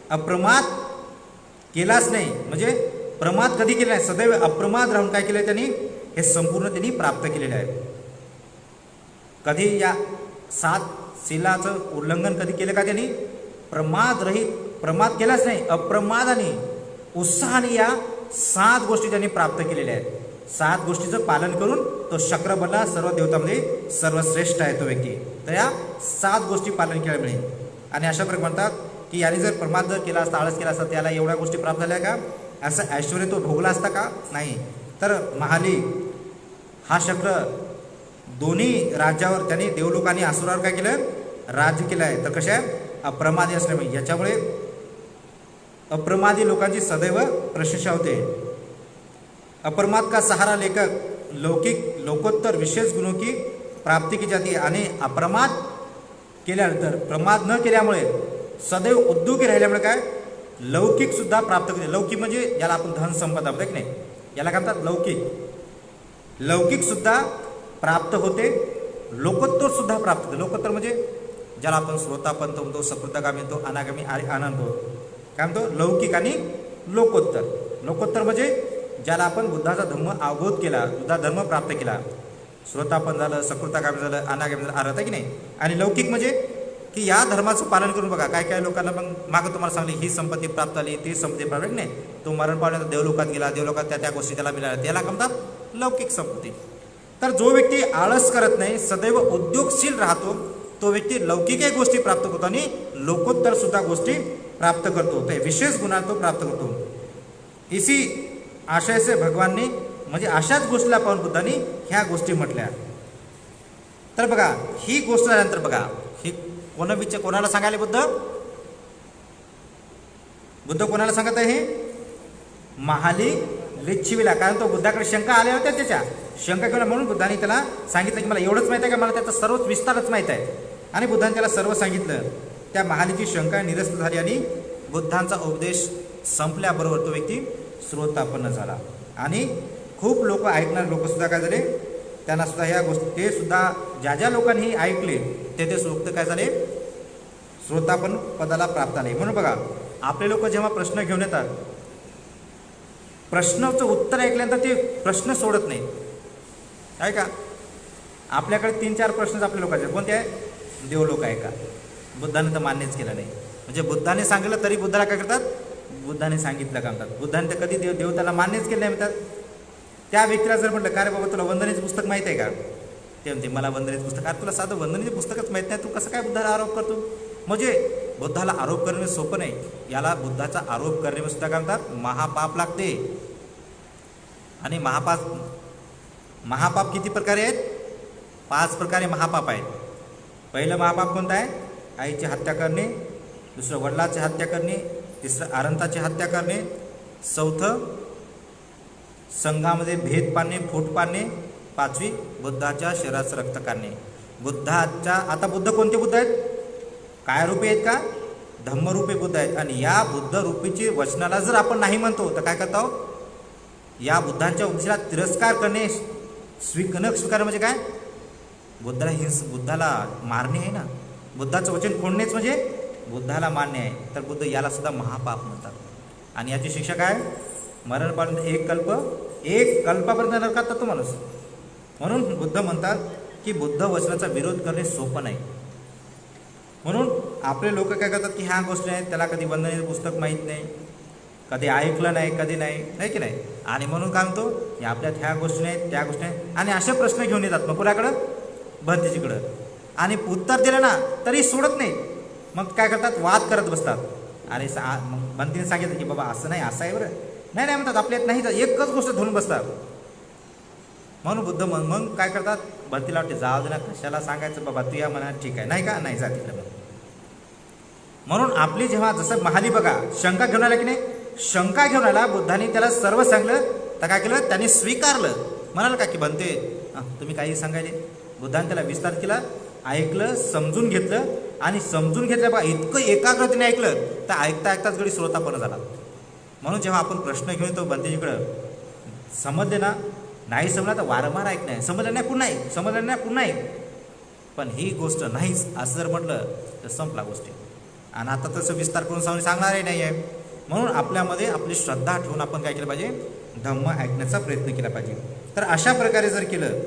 अप्रमाद केलाच नाही, म्हणजे प्रमाद कधी केला नाही, सदैव अप्रमाद राहून काय केलं त्यांनी, हे संपूर्ण त्यांनी प्राप्त केलेलं आहे. कधी या 7 शीलाचं उल्लंघन कधी केलं का त्यांनी, प्रमाद रहित, प्रमाद केलाच नाही, अप्रमादाने उत्साहाने या 7 गोष्टी त्यांनी प्राप्त केलेल्या आहेत. 7 गोष्टीचं पालन करून तो शक्र बनला, सर्व देवतांमध्ये सर्वश्रेष्ठ आहे तो व्यक्ती. तर या 7 गोष्टी पालन केल्यामुळे. आणि अशा प्रकारे म्हणतात की याने जर प्रमाद जर केला असता, आळस केला असता, त्याला एवढ्या गोष्टी प्राप्त झाल्या का, असं ऐश्वर्य तो भोगला असता का, नाही. तर महाली हा शक्र दोन्ही राज्यावर त्याने देवलोक आणि असुरावर काय केलं, राज्य केलं आहे. तर कशा अप्रमादी असल्यामुळे, याच्यामुळे अप्रमादी लोकांची सदैव प्रशंसा होते. अप्रमाद का सहारा लेखक लौकिक लोकोत्तर विशेष गुणों की प्राप्ती की जाती. आणि अप्रमाद केल्यानंतर, प्रमाद न केल्यामुळे सदैव उद्योगी राहिल्यामुळे काय, लौकिक सुद्धा प्राप्त करते. लौकिक म्हणजे याला आपण धन संपदा म्हणतो की नाही, याला काय म्हणतात लौकिक. लौकिक सुद्धा प्राप्त होते, लोकोत्तर सुद्धा प्राप्त होते. लोकोत्तर म्हणजे ज्याला आपण श्रोतापंत म्हणतो, सकृतगामी म्हणतो, अनागामी आणि आनंद होतो. काय म्हणतो, लौकिक आणि लोकोत्तर. लोकोत्तर म्हणजे ज्याला आपण बुद्धाचा धर्म अवबोध केला, बुद्धा धर्म प्राप्त केला, श्रोतापन झालं, सकृतागामी झालं, अनागामी झालं, अर्थ आहे की नाही. आणि लौकिक म्हणजे की या धर्माचं पालन करून बघा, काय काय लोकांना मग मागं तुम्हाला सांगली ही संपत्ती प्राप्त झाली, ती संपत्ती प्राप्त नाही, तो मरण पावल्यानंतर देवलोकात गेला, देवलोकात त्या त्या गोष्टी त्याला मिळाल्या, त्याला म्हणतात लौकिक संपत्ती. तर जो व्यक्ती आळस करत नाही, सदैव उद्योगशील राहतो, तो व्यक्ती लौकिकही गोष्टी प्राप्त करतो आणि लोकोत्तर सुद्धा गोष्टी प्राप्त करतो. ते विशेष गुणा तो प्राप्त करतो. इसी आशय से भगवानने, म्हणजे अशाच गोष्टीला पाहून बुद्धांनी ह्या गोष्टी म्हटल्या. तर बघा ही गोष्ट झाल्यानंतर बघा ही कोणाला सांगायला बुद्ध कोणाला सांगत आहे, महाली लिच्छिवीला. कारण तो बुद्धाकडे शंका आल्या होत्या, त्याच्या शंका घेऊन म्हणून बुद्धाने त्याला सांगितलं की मला एवढंच माहिती आहे का, मला त्याचा सर्वच विस्तारच माहीत आहे. आणि बुद्धाने त्याला सर्व सांगितलं. त्या महालीची शंका निरस्त झाली आणि बुद्धांचा उपदेश संपल्याबरोबर तो व्यक्ती श्रोतापन्न झाला. आणि खूप लोक ऐकणारे लोकसुद्धा काय झाले, त्यांना सुद्धा ह्या गोष्टी, ते सुद्धा ज्या लोकांनी ऐकले ते सोक्त काय झाले, श्रोतापन्न पदाला प्राप्त झाले. म्हणून बघा आपले लोक जेव्हा प्रश्न घेऊन येतात, प्रश्नाचं उत्तर ऐकल्यानंतर ते प्रश्न सोडत नाही, आहे का. आपल्याकडे 3-4 प्रश्न आपल्या लोकांचे, कोणते आहे, देवलोक आहे का, बुद्धाने तर मान्यच केलं नाही. म्हणजे बुद्धाने सांगितलं तरी बुद्धाला काय करतात, बुद्धाने सांगितलं का म्हणतात, बुद्धाने तर कधी देव त्याला मान्यच केलं नाही म्हणतात. त्या व्यक्तीला जर म्हटलं का रे बाबा तुला वंदनेचं पुस्तक माहीत आहे का, ते म्हणते मला वंदनेचं पुस्तक, अरे तुला साधं वंदनेचं पुस्तकच माहीत नाही, तू कसं काय बुद्धाला आरोप करतो. म्हणजे बुद्धाला आरोप करणे सोपं नाही, याला बुद्धाचा आरोप करणे सुद्धा काय म्हणतात, महापाप लागते. आणि महापाप किती प्रकारे आहेत, 5 प्रकारे महापाप आहेत. पहिलं महापाप कोणतं आहे, आईची हत्या करणे, दुसरं वडिलाची हत्या करणे, तिसरं आरंताची हत्या करणे, चौथं संघामध्ये भेद पाडणे, फूट पाडणे, 5वी बुद्धाच्या शरीराचं रक्त काढणे. बुद्धाच्या, आता बुद्ध कोणते बुद्ध आहेत, काय रूपी आहेत का, धम्मरूपी बुद्ध आहेत. आणि या बुद्ध रूपीची वचनाला जर आपण नाही म्हणतो तर काय करतो, या बुद्धांच्या उपदेशाला तिरस्कार करणे, न स्वीकार म्हणजे काय, बुद्धाला मारणे आहे ना, बुद्धाचं वचन फोडणेच म्हणजे बुद्धाला मान्य आहे. तर बुद्ध याला सुद्धा महापाप म्हणतात. आणि याची शिक्षा काय, मरण पावल्यानंतर 1 कल्पापर्यंत नरकात जातो माणूस. म्हणून बुद्ध म्हणतात की बुद्ध वचनाचा विरोध करणे सोपं नाही. म्हणून आपले लोक काय करतात की ह्या गोष्टी आहेत, त्याला कधी वंदनेचं पुस्तक माहीत नाही, कधी ऐकलं नाही, कधी नाही, आहे की नाही. आणि म्हणून काय म्हणतो की आपल्यात ह्या गोष्टी नाहीत, त्या गोष्टी आहेत, आणि असे प्रश्न घेऊन येतात मग कुणाकडं, भंतीजीकडं. आणि उत्तर दिलं ना तरी सोडत नाही, मग काय करतात, वाद करत बसतात. आणि मग भंतीने सांगितलं की बाबा असं नाही, असं आहे बरं, नाही म्हणतात, आपल्यात नाही, एकच गोष्ट धरून बसतात. म्हणून बुद्ध मग काय करतात, भरतीला वाटते जाऊ दे ना, कशाला सांगायचं बाबा, तू या मनात ठीक आहे, नाही का, नाही जा तिकडे. म्हणून आपली जेव्हा जसं महाली बघा शंका घेऊन आला की नाही, शंका घेऊन आला, बुद्धाने त्याला सर्व सांगलं, तर काय केलं, त्यांनी स्वीकारलं. म्हणाल का की बनते तुम्ही काही सांगायले, बुद्धाने त्याला विस्तार केला, ऐकलं, समजून घेतलं. आणि समजून घेतलं बघा, इतकं एकाग्रतेने ऐकलं तर ऐकताच गडी श्रोतापन्न झाला. म्हणून जेव्हा आपण प्रश्न घेऊन येतो भंतेजीकडं, समजले ना, नाही समजला तर वारंवार ऐकणं, समजलं नाही पुन्हा ऐक, समजलं नाही पुन्हा ऐक. पण ही गोष्ट नाहीच असं जर म्हटलं तर संपला गोष्टी. आणि आता तसं विस्तार करून सांगणारही नाही आहे. म्हणून आपल्यामध्ये आपली श्रद्धा ठेवून आपण काय केलं पाहिजे, धम्म ऐकण्याचा प्रयत्न केला पाहिजे. तर अशा प्रकारे जर केलं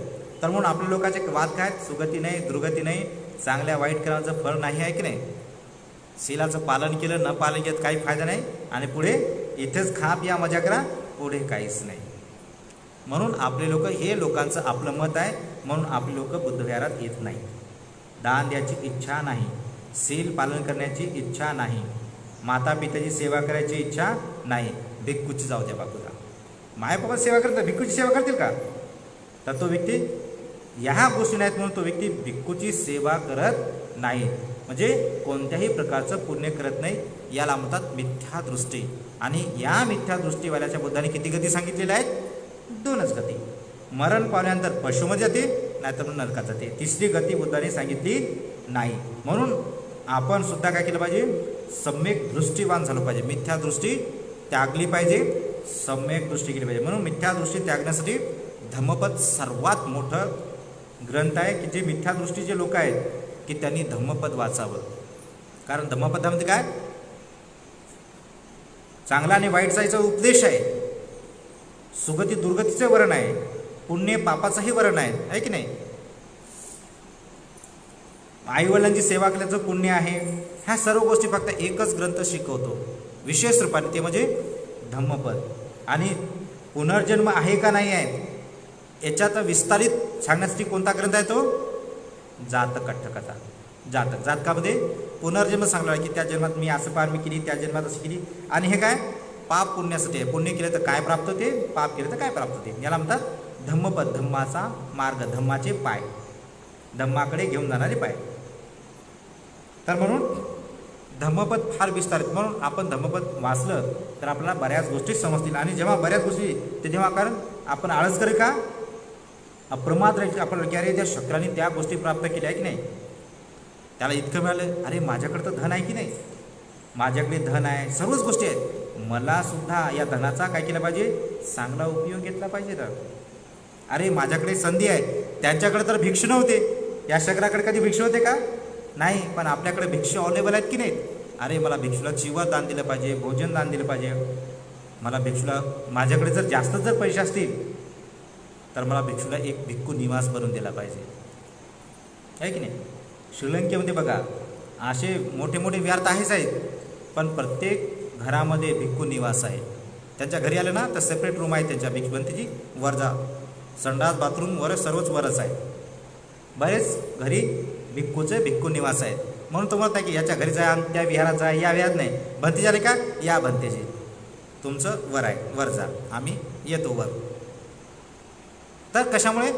तर म्हणून आपल्या लोकांचे वाद काय, सुगती नाही, दुर्गती नाही, चांगल्या वाईट कर्माचं फळ नाही, आहे की नाही. शीलाचं पालन केलं, न पालन केलं काही फायदा नाही, आणि पुढे इथेच खा पिया मजा करा, पुढे काहीच नाही. म्हणून आपले लोक, हे लोकांचं आपलं मत आहे, म्हणून आपले लोक बुद्धविहारात येत नाही. दान द्यायची इच्छा नाही, शील पालन करण्याची इच्छा नाही, माता पित्याची सेवा करायची इच्छा नाही, भिक्खूची जाऊ द्या बापूला. माय बाबा सेवा करतात, भिक्खूची सेवा करतील का? तर तो व्यक्ती ह्या गोष्टी नाहीत म्हणून तो व्यक्ती भिक्खूची सेवा करत नाही, म्हणजे कोणत्याही प्रकारचं पुण्य करत नाही. याला म्हणतात मिथ्या दृष्टी. आणि या मिथ्या दृष्टीवाल्याच्या बुद्धाने किती गती सांगितलेल्या आहेत? 2च गती. मरण पावल्यानंतर पशुमध्ये जाते, नाहीतर मग नरकात जाते. तिसरी गती बुद्धाने सांगितली नाही. म्हणून आपण सुद्धा काय केलं पाहिजे? सम्यक दृष्टीवान झालं पाहिजे. मिथ्या दृष्टी त्यागली पाहिजे, सम्यक दृष्टी केली पाहिजे. म्हणून मिथ्या दृष्टी त्यागण्यासाठी धम्मपद सर्वात मोठं ग्रंथ आहे, की जे मिथ्या दृष्टीचे लोक आहेत की त्यांनी धम्मपद वाचावं. कारण धम्मपदामध्ये काय? चांगला आणि वाईट जायचा उपदेश आहे, सुगती दुर्गतीचे वर्ण आहे, पुण्य पापाचंही वर्ण आहे की नाही? आईवडिलांची सेवा केल्याचं पुण्य आहे. ह्या सर्व गोष्टी फक्त एकच ग्रंथ शिकवतो विशेष रूपाने, ते म्हणजे धम्मपद. आणि पुनर्जन्म आहे का नाही आहे याच्यात विस्तारित सांगण्यासाठी कोणता ग्रंथ आहे? तो जातक कथ्थकथा. जातकामध्ये पुनर्जन्म सांगला आहे की त्या जन्मात मी असं पार मी केली, त्या जन्मात असं केली. आणि हे काय? पाप पुण्यासाठी आहे. पुण्य केलं तर काय प्राप्त होते, पाप केलं तर काय प्राप्त होते. याला म्हणतात धम्मपद. धम्माचा मार्ग, धम्माचे पाय, धम्माकडे घेऊन जाणारे पाय. तर म्हणून धम्मपद फार विस्तारित. म्हणून आपण धम्मपद वाचलं तर आपल्याला बऱ्याच गोष्टी समजतील. आणि जेव्हा बऱ्याच गोष्टी ते जेव्हा कारण आपण आळस करू का, अप्रमाद राहायची आपण की अरे त्या शक्राने त्या गोष्टी प्राप्त केल्या आहे की नाही, त्याला इतकं मिळालं, अरे माझ्याकडे तर धन आहे की नाही, माझ्याकडे धन आहे, सर्वच गोष्टी आहेत, मला सुद्धा या धनाचा काय केला पाहिजे? चांगला उपयोग घेतला पाहिजे. तर अरे माझ्याकडे संधी आहे, त्यांच्याकडे तर भिक्षू नव्हते, या शक्राकडे कधी भिक्षू होते का? नाही. पण आपल्याकडे भिक्षू अवेलेबल आहेत की नाहीत? अरे मला भिक्षूला चिवर दान दिलं पाहिजे, भोजन दान दिलं पाहिजे, मला भिक्षूला, माझ्याकडे जर जास्त जर पैसे असतील तर मला भिक्षूला एक भिक्खू निवास बनवून दिला पाहिजे, आहे की नाही? श्रीलंकेमध्ये बघा असे मोठे मोठे विहार आहेच आहेत, पण प्रत्येक घरामध्ये भिक्खू निवास आहे. त्यांच्या घरी आलं ना तर सेपरेट रूम आहे त्यांच्या भिक्षुवंतीची, वर जा, संडास बाथरूम वर सर्वच वरच आहे. बरेच घरी भिक्खूचे भिक्खू निवास आहेत. म्हणून तो म्हणत आहे की याच्या घरी जा, त्या विहारात जा, या विहारात नाही. भंती झाले का? या भंतेचे तुमचं वर आहे, वर जा, आम्ही येतो वर. तर कशामुळे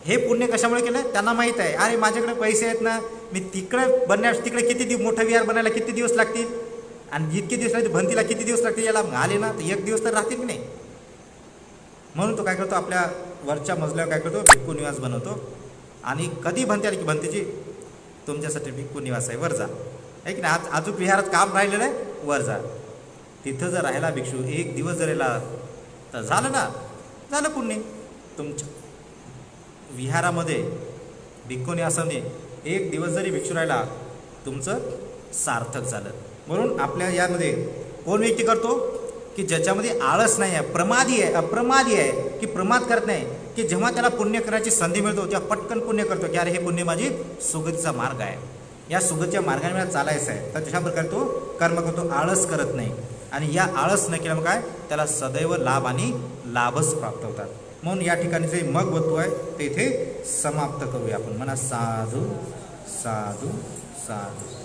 हे पुण्य कशामुळे केलं? त्यांना माहीत आहे, अरे माझ्याकडे पैसे आहेत ना, मी तिकडे किती मोठं विहार बनायला किती दिवस लागतील, आणि जितके दिवस लागतील भंतीला किती दिवस लागतील, याला आले ना तर 1 दिवस तर राहतील की नाही. म्हणून तो काय करतो, आपल्या वरच्या मजल्यावर काय करतो, भिक्खू निवास बनवतो. आणि कधी भंती आली की भंतीची तुमच्यासाठी भिक्खू निवास आहे, वर जा, आहे की नाही. आज अजून विहारात काम राहिलेलं आहे, वर जा. तिथं जर राहायला भिक्षू 1 दिवस जर राहिला तर झालं ना, झालं पुण्य. तुमच्या विहारामध्ये भिक्खू निवासाने 1 दिवस जरी भिक्षू राहिला तुमचं सार्थक झालं. म्हणून आपल्या यामध्ये कोण व्यक्ती करतो की ज्याच्यामध्ये आळस नाही आहे, अप्रमादी आहे, की प्रमाद करत नाही, की जेव्हा त्याला पुण्य करण्याची संधी मिळतो तेव्हा पटकन पुण्य करतो की अरे हे पुण्य माझी सुगतीचा मार्ग आहे, या सुगतीच्या मार्गाने मला चालायचं आहे. तर तशा प्रकारे तो कर्म करतो, आळस करत नाही. आणि या आळस न केल्यामुळे काय, त्याला सदैव लाभ आणि लाभच प्राप्त होतात. म्हणून या ठिकाणी जे मग वस्तू आहे ते इथे समाप्त करूया आपण. म्हणा साधू साधू साधू.